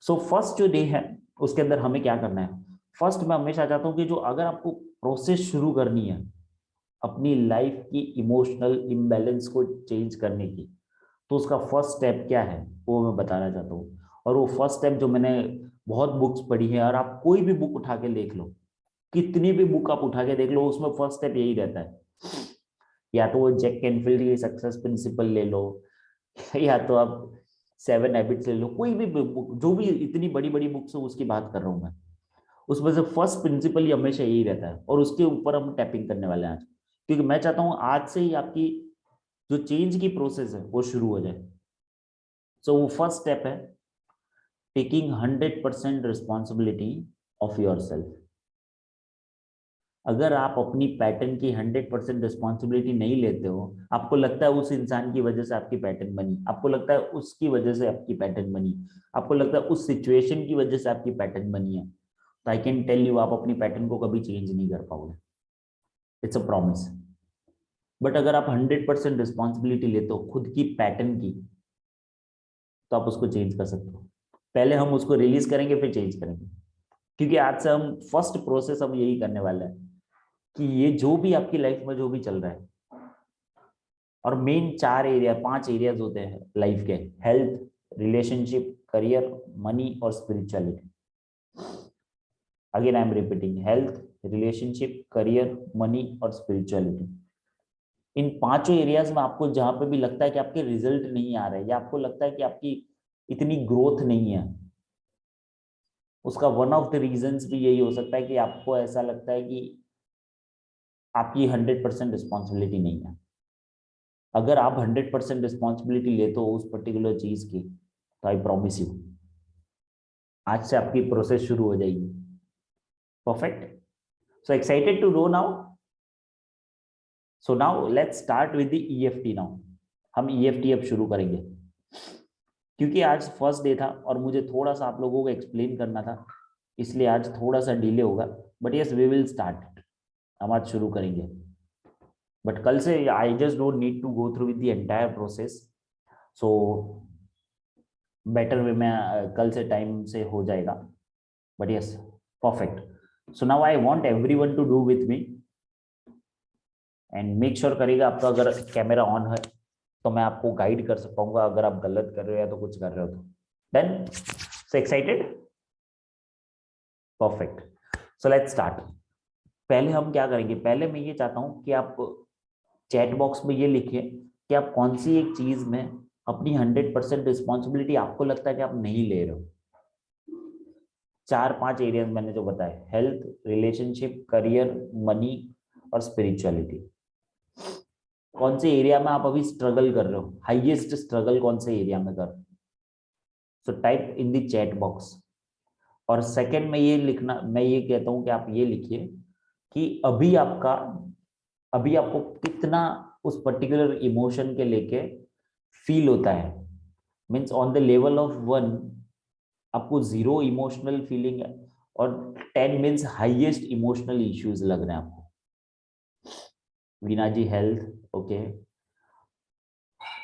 सो फर्स्ट जो डे है उसके अंदर हमें क्या करना है, फर्स्ट मैं हमेशा चाहता हूं कि जो अगर आपको प्रोसेस शुरू करनी है अपनी लाइफ की इमोशनल इम्बैलेंस को चेंज करने की, तो उसका फर्स्ट स्टेप क्या है वो मैं बताना चाहता हूँ। और वो फर्स्ट स्टेप जो मैंने बहुत बुक्स पढ़ी है, और आप कोई भी बुक उठा के देख लो, कितनी भी बुक आप उठा के देख लो, उसमें फर्स्ट स्टेप यही रहता है, या तो वो जैक कैनफील्ड की सक्सेस प्रिंसिपल ले लो, या तो आप 7 हैबिट्स ले लो, कोई भी बुक, जो भी इतनी बड़ी बड़ी बुक्स है उसकी बात कर रहा हूँ मैं, उसमें से फर्स्ट प्रिंसिपल ही हमेशा यही रहता है, और उसके ऊपर हम टैपिंग करने वाले हैं आज, क्योंकि मैं चाहता हूँ आज से ही आपकी जो चेंज की प्रोसेस है वो शुरू हो जाए। सो वो फर्स्ट स्टेप है taking 100% responsibility of your self. अगर आप अपनी पैटर्न की 100% रिस्पॉन्सिबिलिटी नहीं लेते हो, आपको लगता है उस इंसान की वजह से आपकी पैटर्न बनी, आपको लगता है उसकी वजह से आपकी पैटर्न बनी, आपको लगता है उस सिचुएशन की वजह से आपकी पैटर्न बनी है, तो आई कैन टेल यू आप अपनी पैटर्न को कभी चेंज नहीं कर पाओगे। It's a promise. बट अगर आप 100% रिस्पॉन्सिबिलिटी लेते हो खुद की पैटर्न की, तो आप उसको चेंज कर सकते हो। पहले हम उसको रिलीज करेंगे फिर चेंज करेंगे, क्योंकि आज से हम फर्स्ट प्रोसेस हम यही करने वाले हैं कि ये जो भी आपकी लाइफ में जो भी चल रहा है, और मेन 4 एरिया 5 एरियाज होते हैं लाइफ के, हेल्थ, रिलेशनशिप, करियर, मनी और spirituality. Again I am repeating, health, relationship, career, money और स्पिरिचुअलिटी। इन पांचों एरियाज में आपको जहां पे भी लगता है कि आपके रिजल्ट नहीं आ रहे या आपको लगता है कि आपकी इतनी ग्रोथ नहीं है, उसका वन ऑफ द रीजंस भी यही हो सकता है कि आपको ऐसा लगता है कि आपकी 100% रिस्पॉन्सिबिलिटी नहीं है। अगर आप 100% रिस्पॉन्सिबिलिटी लेते हो उस पर्टिकुलर चीज की, तो आई प्रॉमिस यू आज से आपकी प्रोसेस शुरू हो जाएगी। Perfect. So excited to do now. So now let's start with the EFT now. हम ईएफटी अब शुरू करेंगे, क्योंकि आज फर्स्ट डे था और मुझे थोड़ा सा आप लोगों को एक्सप्लेन करना था, इसलिए आज थोड़ा सा डिले होगा। But yes, we will start. हम आज शुरू करेंगे, बट कल से I just don't need to go through with the entire process. So better way में कल से टाइम से हो जाएगा। But yes, perfect. So now I want everyone to do with me and make sure करेगा आपका अगर कैमरा ऑन है तो मैं आपको गाइड कर पाऊंगा, अगर आप गलत कर रहे हो या तो कुछ कर रहे हो तो। Done? So excited? Perfect. So let's start. पहले हम क्या करेंगे, पहले मैं ये चाहता हूं कि आप चैट बॉक्स में ये लिखिए कि आप कौन सी एक चीज में अपनी 100% रिस्पॉन्सिबिलिटी आपको लगता है कि आप नहीं ले रहे हो। 4-5 एरियाज मैंने जो बताए, हेल्थ, रिलेशनशिप, करियर, मनी और स्पिरिचुअलिटी। कौन से एरिया में आप अभी स्ट्रगल कर रहे हो, हाईएस्ट स्ट्रगल कौन से एरिया में कर रहे हो। सो type in the chat box. और सेकंड में ये लिखना, मैं ये कहता हूं कि आप ये लिखिए कि अभी आपको कितना उस पर्टिकुलर इमोशन के लेके फील होता है। Means on the level of 1 आपको 0 इमोशनल फीलिंग है और 10 मीन्स हाईएस्ट इमोशनल इश्यूज लग रहे हैं आपको। वीना जी हेल्थ, ओके।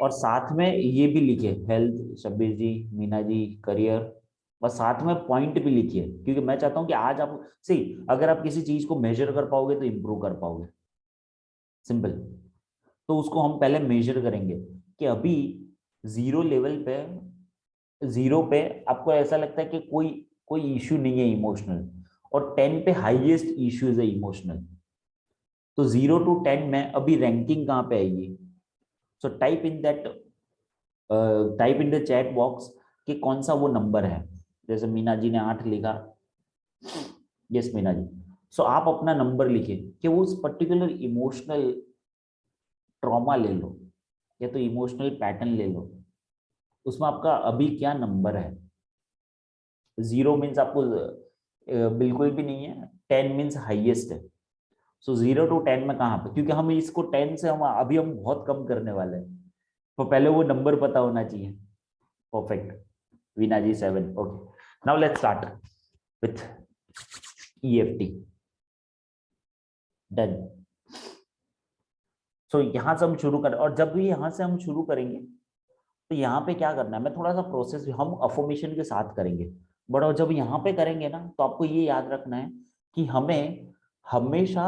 और साथ में ये भी लिखिए, हेल्थ शब्बीर जी, मीना जी करियर, बस साथ में पॉइंट भी लिखिए, क्योंकि मैं चाहता हूं कि आज आप अगर आप किसी चीज को मेजर कर पाओगे तो इंप्रूव कर पाओगे। सिंपल। तो उसको हम पहले मेजर करेंगे कि अभी 0 लेवल पे, 0 पे आपको ऐसा लगता है कि कोई कोई इश्यू नहीं है इमोशनल, और 10 पे हाईएस्ट इश्यूज है इमोशनल। तो 0 to 10 में अभी रैंकिंग कहाँ पे आएगी। सो type in the chat box कि कौन सा वो नंबर है। जैसे मीना जी ने 8 लिखा, यस मीना जी। सो आप अपना नंबर लिखिए कि वो उस पर्टिकुलर इमोशनल ट्रॉमा ले लो या तो इमोशनल पैटर्न ले लो, उसमें आपका अभी क्या नंबर है। 0 मीन्स आपको बिल्कुल भी नहीं है, 10 मीन्स हाईएस्ट है। सो 0 to 10 में कहाँ पे, क्योंकि हम इसको 10 से हम बहुत कम करने वाले हैं, तो पहले वो नंबर पता होना चाहिए। Perfect. Veena ji 7, okay. Now let's start with EFT. Done. So यहां से हम शुरू करें, और जब भी यहां से हम शुरू करेंगे तो यहाँ पे क्या करना है, मैं थोड़ा सा प्रोसेस हम अफर्मेशन के साथ करेंगे। बट और जब यहाँ पे करेंगे ना, तो आपको ये याद रखना है कि हमें हमेशा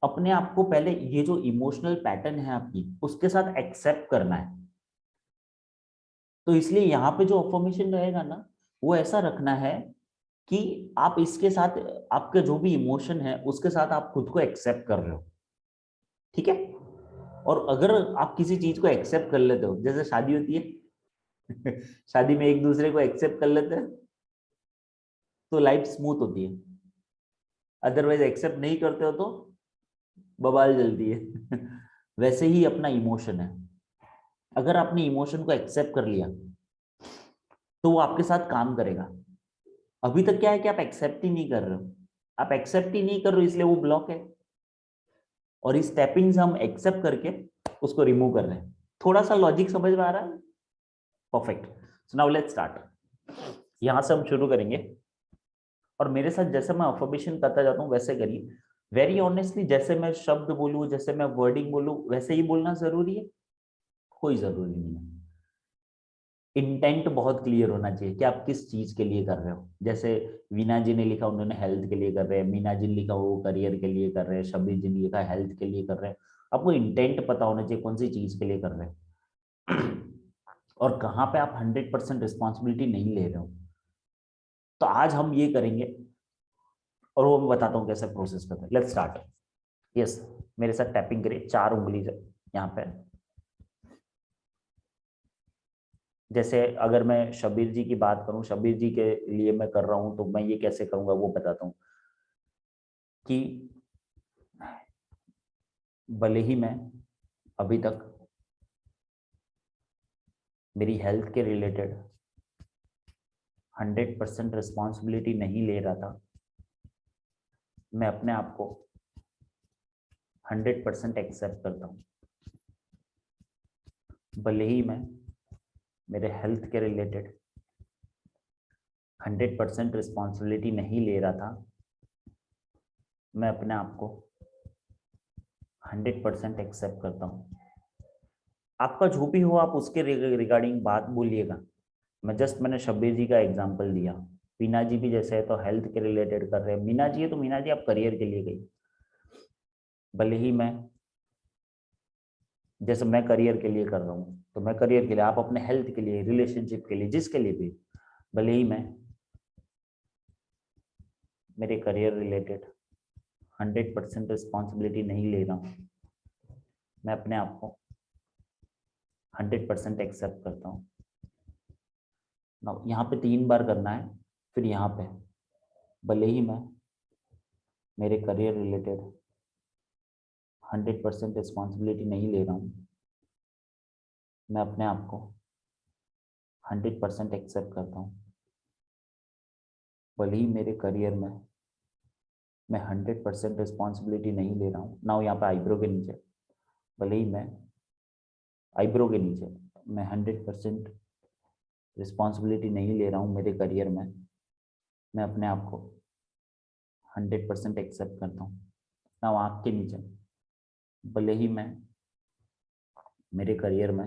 अपने आप को पहले ये जो इमोशनल पैटर्न है आपकी उसके साथ एक्सेप्ट करना है। तो इसलिए यहाँ पे जो अफर्मेशन रहेगा ना, वो ऐसा रखना है कि आप इसके साथ आपके जो भी इमोशन है उसके साथ आप खुद को एक्सेप्ट कर रहे हो। ठीक है। और अगर आप किसी चीज को एक्सेप्ट कर लेते हो, जैसे शादी होती है शादी में एक दूसरे को एक्सेप्ट कर लेते हैं तो लाइफ स्मूथ होती है। अदरवाइज एक्सेप्ट नहीं करते हो तो बवाल जल्दी है वैसे ही अपना इमोशन है, अगर आपने इमोशन को एक्सेप्ट कर लिया तो वो आपके साथ काम करेगा। अभी तक क्या है कि आप एक्सेप्ट ही नहीं कर रहे हो, आप एक्सेप्ट ही नहीं कर रहे हो इसलिए वो ब्लॉक है, और इस टैपिंग से हम एक्सेप्ट करके उसको रिमूव कर रहे हैं। थोड़ा सा लॉजिक समझ में आ रहा है? Perfect. So now let's start. यहां से हम शुरू करेंगे, और मेरे साथ जैसे मैं अफर्मेशन करता जाता हूँ वैसे करिए। वेरी ऑनेस्टली, जैसे मैं शब्द बोलूँ, जैसे मैं वर्डिंग बोलूँ, वैसे ही बोलना जरूरी है? कोई जरूरी नहीं है। इंटेंट बहुत क्लियर होना चाहिए कि आप किस चीज के लिए कर रहे हो। जैसे वीना जी ने लिखा, उन्होंने हेल्थ के लिए कर रहे हैं, मीना जी ने लिखा वो करियर के लिए कर रहे हैं, शबीर जी ने लिखा हेल्थ के लिए कर रहे हैं। आपको इंटेंट पता होना चाहिए कौन सी चीज के लिए कर रहे हैं और कहाँ पे आप 100% रिस्पॉन्सिबिलिटी नहीं ले रहे हो। तो आज हम ये करेंगे, और वो मैं बताता हूँ कैसे प्रोसेस करते हैं। Let's start. यस, मेरे साथ टैपिंग करिए 4 उंगली से यहाँ पे। जैसे अगर मैं शबीर जी की बात करूं, शबीर जी के लिए मैं कर रहा हूं, तो मैं ये कैसे करूंगा वो बताता हूं कि भले ही मैं अभी तक मेरी हेल्थ के रिलेटेड 100% रिस्पॉन्सिबिलिटी नहीं ले रहा था, मैं अपने आप को 100% एक्सेप्ट करता हूँ। भले ही मैं मेरे हेल्थ के रिलेटेड 100% रिस्पॉन्सिबिलिटी नहीं ले रहा था, मैं अपने आप को 100% एक्सेप्ट करता हूँ। आपका जो भी हो आप उसके रिगार्डिंग बात बोलिएगा। मैंने शब्बीर जी का एग्जांपल दिया, मीना जी भी जैसे है तो हेल्थ के रिलेटेड कर रहे हैं, मीना जी है तो मीना जी आप करियर के लिए गई। भले ही मैं जैसे मैं करियर के लिए कर रहा हूँ तो मैं करियर के लिए, आप अपने हेल्थ के लिए, रिलेशनशिप के लिए, जिसके लिए भी, भले ही मैं मेरे करियर रिलेटेड 100% रिस्पॉन्सिबिलिटी नहीं ले रहा हूँ, मैं अपने आप को 100% एक्सेप्ट करता हूँ। यहाँ पे 3 बार करना है। फिर यहाँ पे भले ही मैं मेरे करियर रिलेटेड 100% रिस्पॉन्सिबिलिटी नहीं ले रहा हूँ, मैं अपने आप को 100% एक्सेप्ट करता हूँ। भले ही मेरे करियर में मैं 100% रिस्पॉन्सिबिलिटी नहीं ले रहा हूँ। नाउ यहाँ पे आईब्रो के नीचे, भले ही मैं आईब्रो के नीचे मैं 100% रिस्पॉन्सिबिलिटी नहीं ले रहा हूँ मेरे करियर में, मैं अपने आप को 100% एक्सेप्ट करता हूँ। नाउ आँख के नीचे, भले ही मैं मेरे करियर में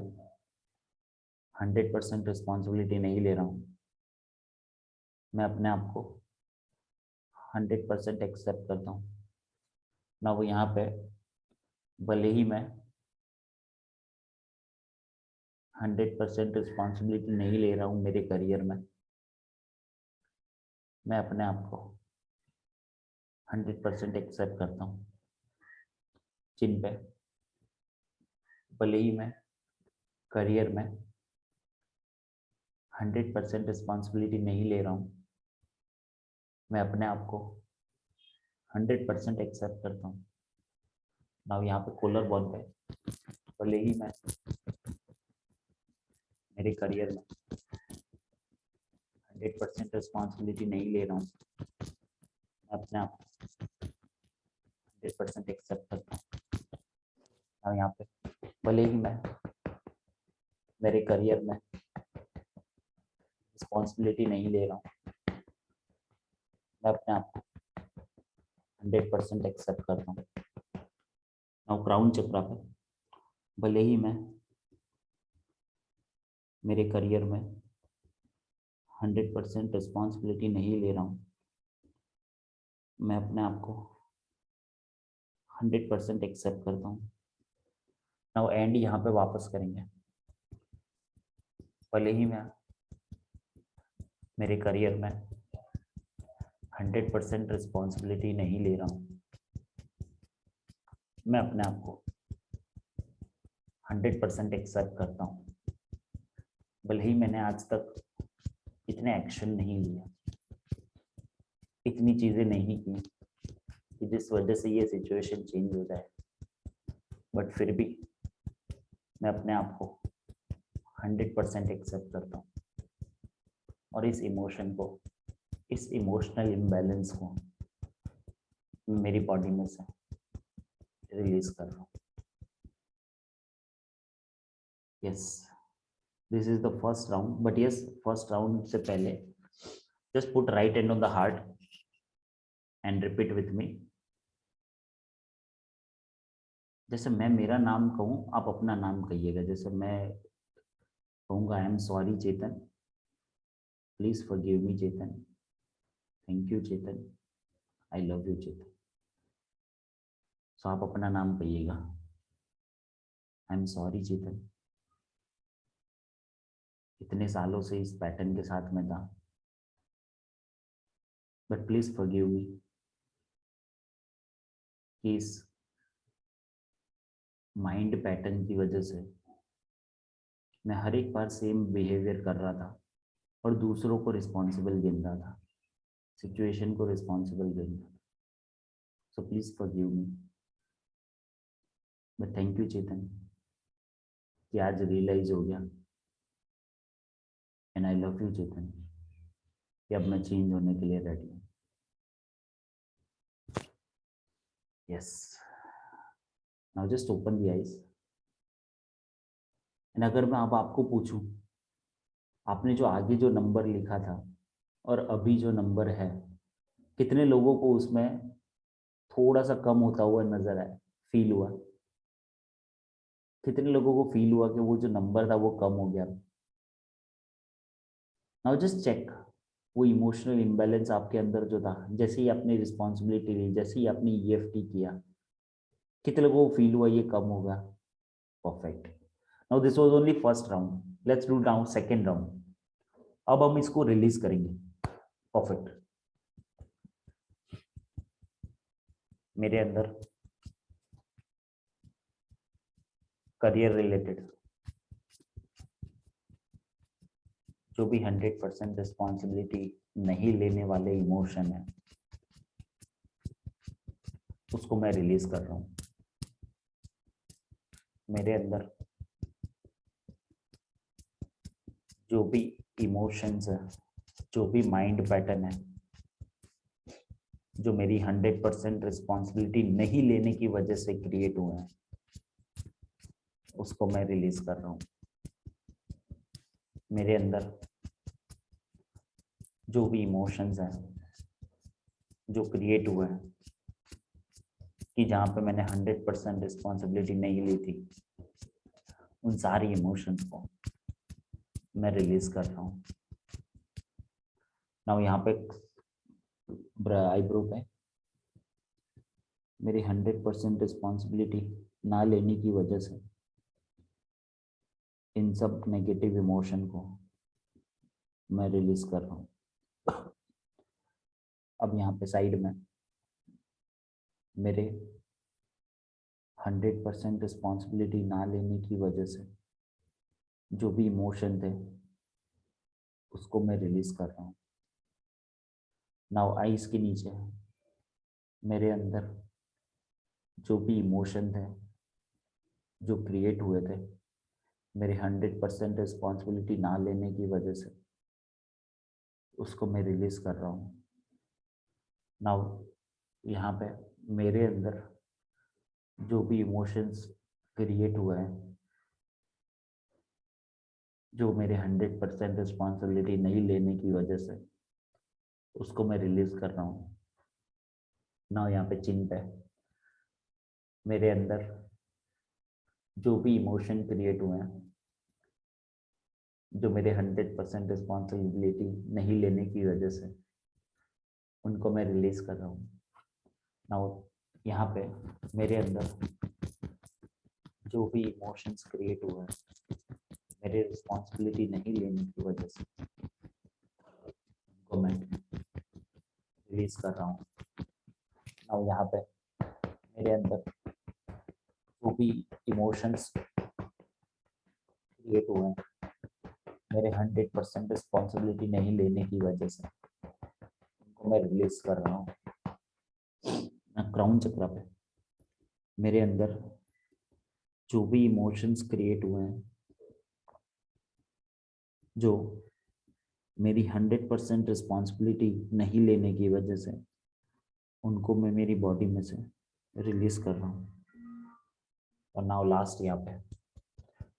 100% रिस्पॉन्सिबिलिटी नहीं ले रहा हूँ, मैं अपने आप को 100% एक्सेप्ट करता हूँ। ना वो यहाँ पे भले ही मैं 100% रिस्पॉन्सिबिलिटी नहीं ले रहा हूँ मेरे करियर में, मैं अपने आप को 100% एक्सेप्ट करता हूँ। जिन पे भले ही मैं करियर में 100% रिस्पॉन्सिबिलिटी नहीं ले रहा हूँ, मैं अपने आप को 100% एक्सेप्ट करता हूँ। ना यहाँ पे कॉलर बोन पे, भले ही मैं मेरे करियर में 100% रिस्पॉन्सिबिलिटी नहीं ले रहा हूँ, मैं अपने आप को 100% एक्सेप्ट करता हूँ। अब यहाँ पे भले ही मैं मेरे करियर में रिस्पॉन्सिबिलिटी नहीं ले रहा हूँ, मैं अपने आप को 100% एक्सेप्ट करता हूँ। नाउ क्राउन चक्रा पे, भले ही मैं मेरे करियर में 100% रिस्पॉन्सिबिलिटी नहीं ले रहा हूँ, मैं अपने आप को 100% एक्सेप्ट करता हूँ। नाउ एंड यहाँ पे वापस करेंगे। भले ही मैं मेरे करियर में 100% रिस्पॉन्सिबिलिटी नहीं ले रहा हूँ, मैं अपने आप को 100% एक्सेप्ट करता हूँ। भले ही मैंने आज तक इतने एक्शन नहीं लिए, इतनी चीज़ें नहीं की कि जिस वजह से ये सिचुएशन चेंज हो जाए, बट फिर भी मैं अपने आप को 100% एक्सेप्ट करता हूँ और इस इमोशन को, इस इमोशनल इम्बैलेंस को मेरी बॉडी में से रिलीज कर रहा हूँ। Yes, this is the first round, but yes, first round से पहले just put right hand on the heart and repeat with me. जैसे मैं मेरा नाम कहूँ, आप अपना नाम कहिएगा। जैसे मैं कहूँगा I am sorry Chetan, please forgive me Chetan, thank you Chetan, I love you Chetan. So आप अपना नाम कहिएगा, आई एम सॉरी चेतन, इतने सालों से इस पैटर्न के साथ में था, बट प्लीज फॉरगिव मी कि इस माइंड पैटर्न की वजह से मैं हर एक बार सेम बिहेवियर कर रहा था और दूसरों को रिस्पॉन्सिबल गिन रहा था, सिचुएशन को रिस्पॉन्सिबल गिन रहा था। So please forgive me, but thank you Chetan कि आज रियलाइज हो गया। And I love you Chetan कि अब मैं चेंज होने के लिए रेडी हूँ। Yes, now just open the eyes. And अगर मैं अब आपको पूछूं, आपने जो आगे जो नंबर लिखा था और अभी जो नंबर है, कितने लोगों को उसमें थोड़ा सा कम होता हुआ नजर आया, फील हुआ? कितने लोगों को फील हुआ कि वो जो नंबर था वो कम हो गया? नाउ जस्ट चेक, वो इमोशनल इम्बैलेंस आपके अंदर जो था, जैसे ही आपने रिस्पॉन्सिबिलिटी ली, जैसे ही आपने ईएफटी किया, कितने लोगों को फील हुआ ये कम होगा? Perfect. Now this was only first round, let's do now second round. अब हम इसको रिलीज करेंगे। परफेक्ट। मेरे अंदर करियर रिलेटेड जो भी 100% रिस्पॉन्सिबिलिटी नहीं लेने वाले इमोशन है, उसको मैं रिलीज कर रहा हूँ। मेरे अंदर जो भी इमोशंस है, जो भी माइंड पैटर्न है, जो मेरी 100% रिस्पॉन्सिबिलिटी नहीं लेने की वजह से क्रिएट हुए हैं, उसको मैं रिलीज कर रहा हूँ। मेरे अंदर जो भी इमोशंस हैं जो क्रिएट हुए हैं कि जहाँ पे मैंने 100% रिस्पॉन्सिबिलिटी नहीं ली थी, उन सारी इमोशंस को मैं रिलीज कर रहा हूँ। नाउ यहाँ पे आईब्रो पे मेरी 100% रिस्पॉन्सिबिलिटी ना लेने की वजह से इन सब नेगेटिव इमोशन को मैं रिलीज कर रहा हूँ। अब यहाँ पे साइड में मेरे 100% रिस्पॉन्सिबिलिटी ना लेने की वजह से जो भी इमोशन थे उसको मैं रिलीज कर रहा हूँ। नाउ आईज के नीचे मेरे अंदर जो भी इमोशन थे जो क्रिएट हुए थे मेरे 100% रिस्पॉन्सिबिलिटी ना लेने की वजह से, उसको मैं रिलीज कर रहा हूँ। नाउ यहाँ पे मेरे अंदर जो भी इमोशंस क्रिएट हुए हैं जो मेरे 100% रिस्पॉन्सिबिलिटी नहीं लेने की वजह से, उसको मैं रिलीज कर रहा हूँ। नाउ यहाँ पे चिन पे मेरे अंदर जो भी इमोशन क्रिएट हुए हैं जो मेरे 100% रिस्पॉन्सिबिलिटी नहीं लेने की वजह से, उनको मैं रिलीज कर रहा हूँ। नाउ यहाँ पे मेरे अंदर जो भी इमोशंस क्रिएट हुए हैं मेरे रिस्पॉन्सिबिलिटी नहीं लेने की वजह से, उनको मैं रिलीज कर रहा हूँ। नाउ यहाँ पे मेरे अंदर जो भी इमोशंस क्रिएट हुए हैं मेरे 100% रिस्पॉन्सिबिलिटी नहीं लेने की वजह से, उनको मैं रिलीज कर रहा हूँ। क्राउन चक्र पे मेरे अंदर जो भी इमोशंस क्रिएट हुए हैं जो मेरी 100% रिस्पॉन्सिबिलिटी नहीं लेने की वजह से, उनको मैं मेरी बॉडी में से रिलीज कर रहा हूँ। और नाउ लास्ट यहाँ पे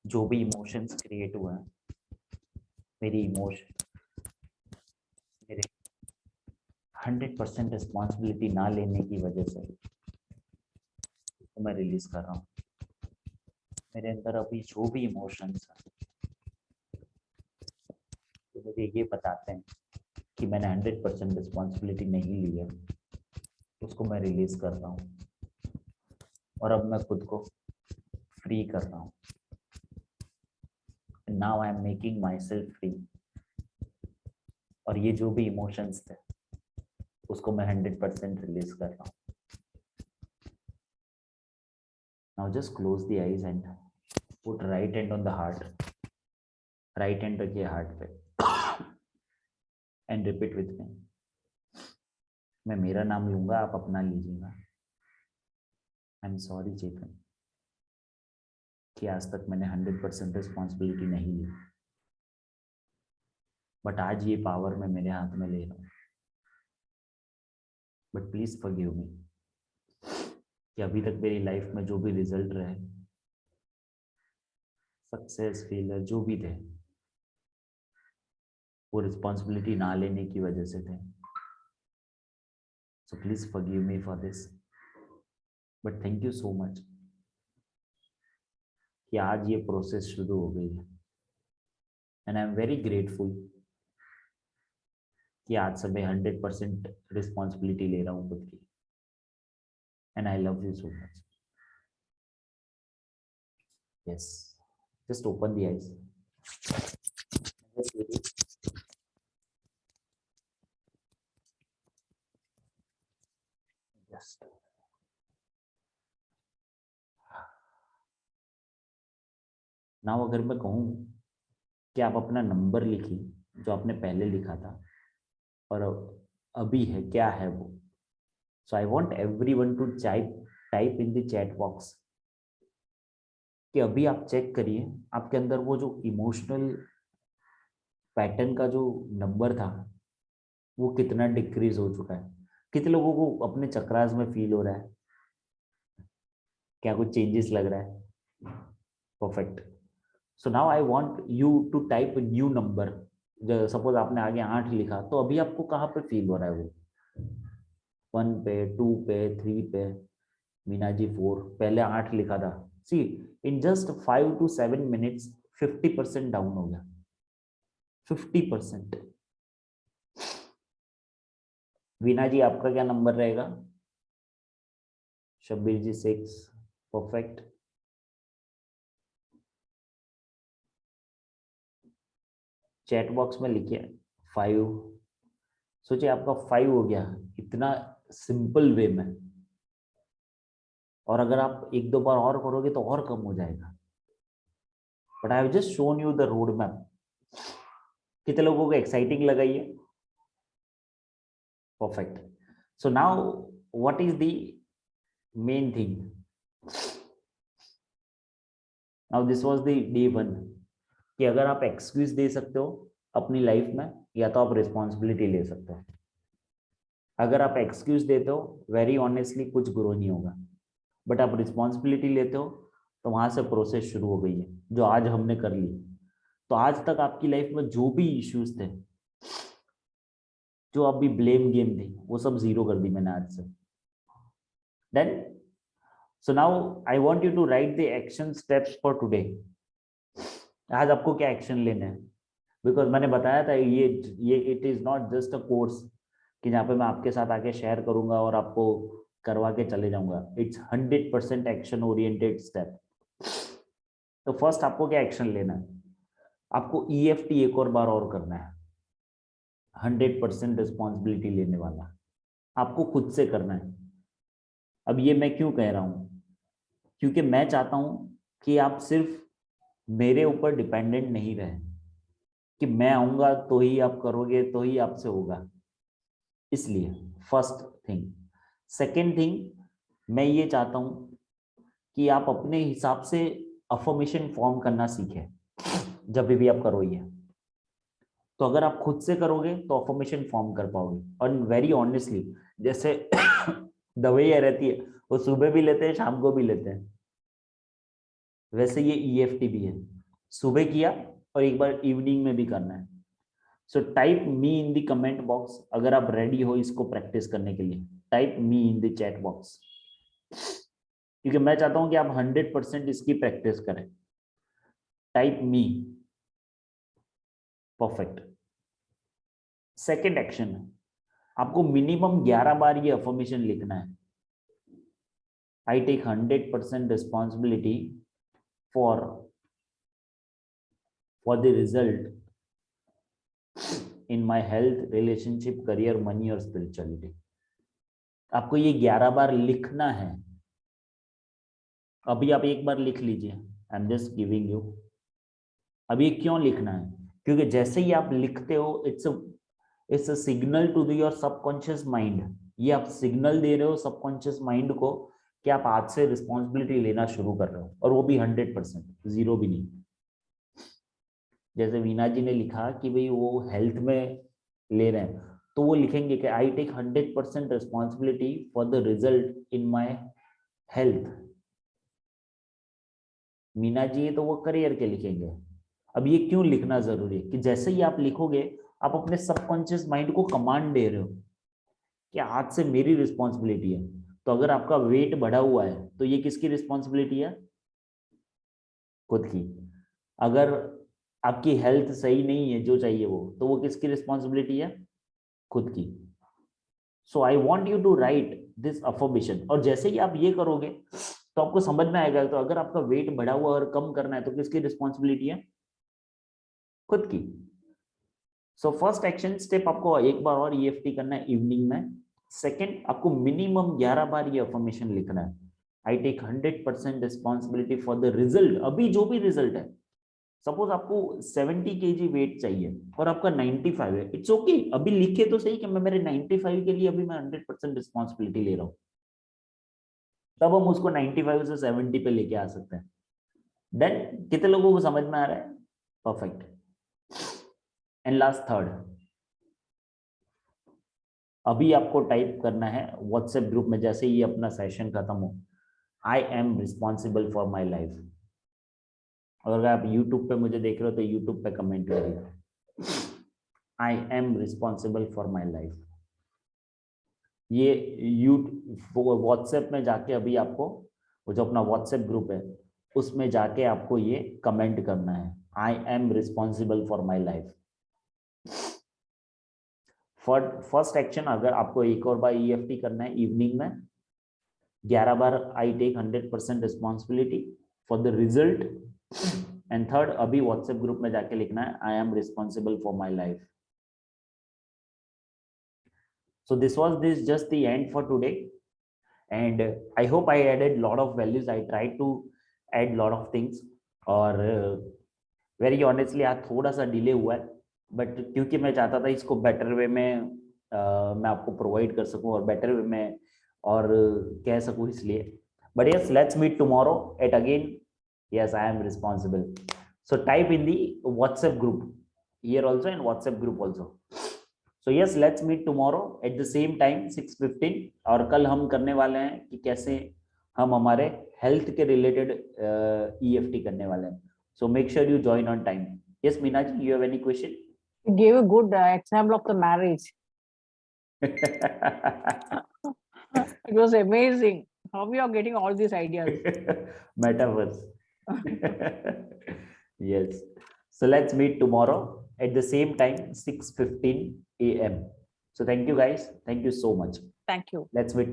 जो भी इमोशंस क्रिएट हुए हैं मेरी इमोशन मेरे 100% रिस्पॉन्सिबिलिटी ना लेने की वजह से, तो मैं रिलीज कर रहा हूँ। मेरे अंदर अभी जो भी इमोशंस हैं तो मुझे ये बताते हैं कि मैंने 100% रिस्पॉन्सिबिलिटी नहीं ली है, उसको मैं रिलीज कर रहा हूँ। और अब मैं खुद को फ्री कर रहा हूँ। Now I am making my self free. और ये जो भी इमोशंस थे उसको मैं 100% रिलीज कर रहा हूँ। Now just close the eyes and put right hand on the heart. Right hand रखिए हार्ट पे and repeat with me. मैं मेरा नाम लूंगा, आप अपना लीजिएगा. आई एम सॉरी चेतन कि आज तक मैंने 100% रिस्पॉन्सिबिलिटी नहीं ली, बट आज ये पावर मैं मेरे हाथ में ले रहा हूँ. बट प्लीज फॉरगिव मी कि अभी तक मेरी लाइफ में जो भी रिजल्ट रहे, सक्सेस फेलियर जो भी थे, वो रिस्पॉन्सिबिलिटी ना लेने की वजह से थे. सो please forgive me for this. But thank you so much कि आज ये प्रोसेस शुरू हो गई है. And I am very grateful कि आज से मैं 100% रिस्पॉन्सिबिलिटी ले रहा हूँ खुद की. And I love you so much. Yes, just open the eyes. Just now अगर मैं कहूँ कि आप अपना नंबर लिखिए जो आपने पहले लिखा था और अभी है क्या है वो. So I want everyone to type in the chat box कि अभी आप चेक करिए आपके अंदर वो जो इमोशनल पैटर्न का जो नंबर था वो कितना डिक्रीज हो चुका है. कितने लोगों को अपने चक्रास में फील हो रहा है? क्या कुछ चेंजेस लग रहा है? Perfect. So now I want you to type new number. Suppose आपने आगे 8 लिखा, तो अभी आपको कहाँ पे फील हो रहा है वो? 1 पे, 2 पे, 3 पे. मीना जी 4, पहले 8 लिखा था. See in just 5 to 7 minutes 50% down हो गया. 50%. वीना जी आपका क्या नंबर रहेगा? Shabbir ji 6. Perfect. Chat box में लिखिए 5. सोचिए आपका 5 हो गया इतना सिंपल वे में, और अगर आप 1-2 बार और करोगे तो और कम हो जाएगा. But I have just shown you the road map. कितने लोगों को एक्साइटिंग लगा ये? Perfect. So now what is the main thing? Now this was the day 1 कि अगर आप एक्सक्यूज दे सकते हो अपनी लाइफ में, या तो आप रिस्पॉन्सिबिलिटी ले सकते हो. अगर आप एक्सक्यूज देते हो, वेरी ऑनेस्टली कुछ ग्रो नहीं होगा. बट आप रिस्पॉन्सिबिलिटी लेते हो तो वहां से प्रोसेस शुरू हो गई है जो आज हमने कर ली. तो आज तक आपकी लाइफ में जो भी इश्यूज थे, जो अभी ब्लेम गेम थी, वो सब जीरो कर दी मैंने आज से. Then so now I want you to write the action steps for today. आज आपको क्या एक्शन लेना है? बिकॉज मैंने बताया था ये it is not just a course कि जहाँ पे मैं आपके साथ आके शेयर करूंगा और आपको करवा के चले जाऊंगा. It's 100% action oriented step. तो फर्स्ट आपको क्या एक्शन लेना है? आपको EFT एक और बार और करना है. 100% रिस्पॉन्सिबिलिटी लेने वाला आपको खुद से करना है. अब ये मैं क्यों कह रहा हूं? क्योंकि मैं चाहता हूं कि आप सिर्फ मेरे ऊपर डिपेंडेंट नहीं रहे कि मैं आऊंगा तो ही आप करोगे, तो ही आपसे होगा. इसलिए फर्स्ट थिंग. सेकेंड थिंग, मैं ये चाहता हूं कि आप अपने हिसाब से अफर्मेशन फॉर्म करना सीखें जब भी आप करो ये. तो अगर आप खुद से करोगे तो अफर्मेशन फॉर्म कर पाओगे. और वेरी ऑनेस्टली, जैसे दवाइयाँ रहती है वो सुबह भी लेते हैं, शाम को भी लेते हैं, वैसे ये EFT भी है. सुबह किया और एक बार इवनिंग में भी करना है. So type me in the comment box अगर आप रेडी हो इसको प्रैक्टिस करने के लिए. Type me in the chat box, क्योंकि मैं चाहता हूं कि आप 100% इसकी प्रैक्टिस करें. Type me. Perfect. Second action है, आपको मिनिमम 11 बार ये अफर्मेशन लिखना है. I take 100% responsibility for the result in my health, relationship, career, money और स्पिरिचुअलिटी. आपको ये 11 बार लिखना है. अभी आप एक बार लिख लीजिए, I am just giving you. अभी क्यों लिखना है? क्योंकि जैसे ही आप लिखते हो it's a signal to your subconscious mind. ये आप सिग्नल दे रहे हो सबकॉन्शियस माइंड को कि आप आज से रिस्पॉन्सिबिलिटी लेना शुरू कर रहे हो, और वो भी 100%, जीरो भी नहीं। जैसे वीना जी ने लिखा कि भाई वो हेल्थ में ले रहे हैं, तो वो लिखेंगे कि I take 100% responsibility for the result in my health. Meena ji तो वो करियर के लिखेंगे। अब ये क्यों लिखना जरूरी है? कि जैसे ही आप लिखोगे आप अपने सबकॉन्शियस माइंड को कमांड दे रहे हो कि आज से मेरी रिस्पॉन्सिबिलिटी है। तो अगर आपका वेट बढ़ा हुआ है तो ये किसकी रिस्पॉन्सिबिलिटी है? खुद की। अगर आपकी हेल्थ सही नहीं है जो चाहिए वो, तो वो किसकी रिस्पॉन्सिबिलिटी है? खुद की। So I want you to write this affirmation, और जैसे ही आप ये करोगे तो आपको समझ में आएगा। तो अगर आपका वेट बढ़ा हुआ और कम करना है तो किसकी रिस्पॉन्सिबिलिटी है? खुद की। सो फर्स्ट एक्शन स्टेप आपको एक बार और ईएफटी करना है इवनिंग में। सेकंड, आपको मिनिमम 11 बार ये अफर्मेशन लिखना है। I take 100% responsibility for the result. अभी जो भी रिजल्ट है, सपोज आपको 70 kg वेट चाहिए और आपका 95 है, इट्स ओके। अभी लिखे तो सही कि मैं मेरे 95 के लिए अभी मैं 100% रिस्पॉन्सिबिलिटी ले रहा हूँ। तब हम उसको 95 से 70 पे लेके आ सकते हैं। देन कितने लोगों को समझ में आ रहा है? परफेक्ट। एंड लास्ट थर्ड, अभी आपको टाइप करना है व्हाट्सएप ग्रुप में जैसे ही अपना सेशन खत्म हो, आई am responsible for my life. और अगर आप यूट्यूब पे मुझे देख रहे हो तो यूट्यूब पे कमेंट करिए, आई am responsible for my life. ये व्हाट्सएप में जाके अभी आपको, वो जो अपना व्हाट्सएप ग्रुप है उसमें जाके आपको ये कमेंट करना है, I am responsible for my life. First action, अगर आपको एक और बार ईएफटी करना है इवनिंग में 11 बार, I take 100% responsibility for the result. And third, अभी व्हाट्सएप ग्रुप में जाके लिखना है, I am responsible for my life. So this was just the end for today, and I hope I added lot of values. I tried to add lot of things, और very honestly आज थोड़ा सा delay हुआ है, but क्योंकि मैं चाहता था इसको बेटर वे में मैं आपको प्रोवाइड कर सकूं और बेटर वे में और कह सकूं, इसलिए। But yes, let's meet tomorrow at again. Yes, I am responsible. So type in the WhatsApp group here also and WhatsApp group also. So yes, let's meet tomorrow at the same time 6:15। और कल हम करने वाले हैं कि कैसे हम हमारे हेल्थ के रिलेटेड ईएफटी करने वाले हैं। So make sure you join on time. Yes, Meenaji, you have any question? You gave a good example of the marriage. It was amazing how you are getting all these ideas. Metaverse. Yes. So let's meet tomorrow at the same time, 6:15 a.m. So thank you guys. Thank you so much. Thank you. Let's meet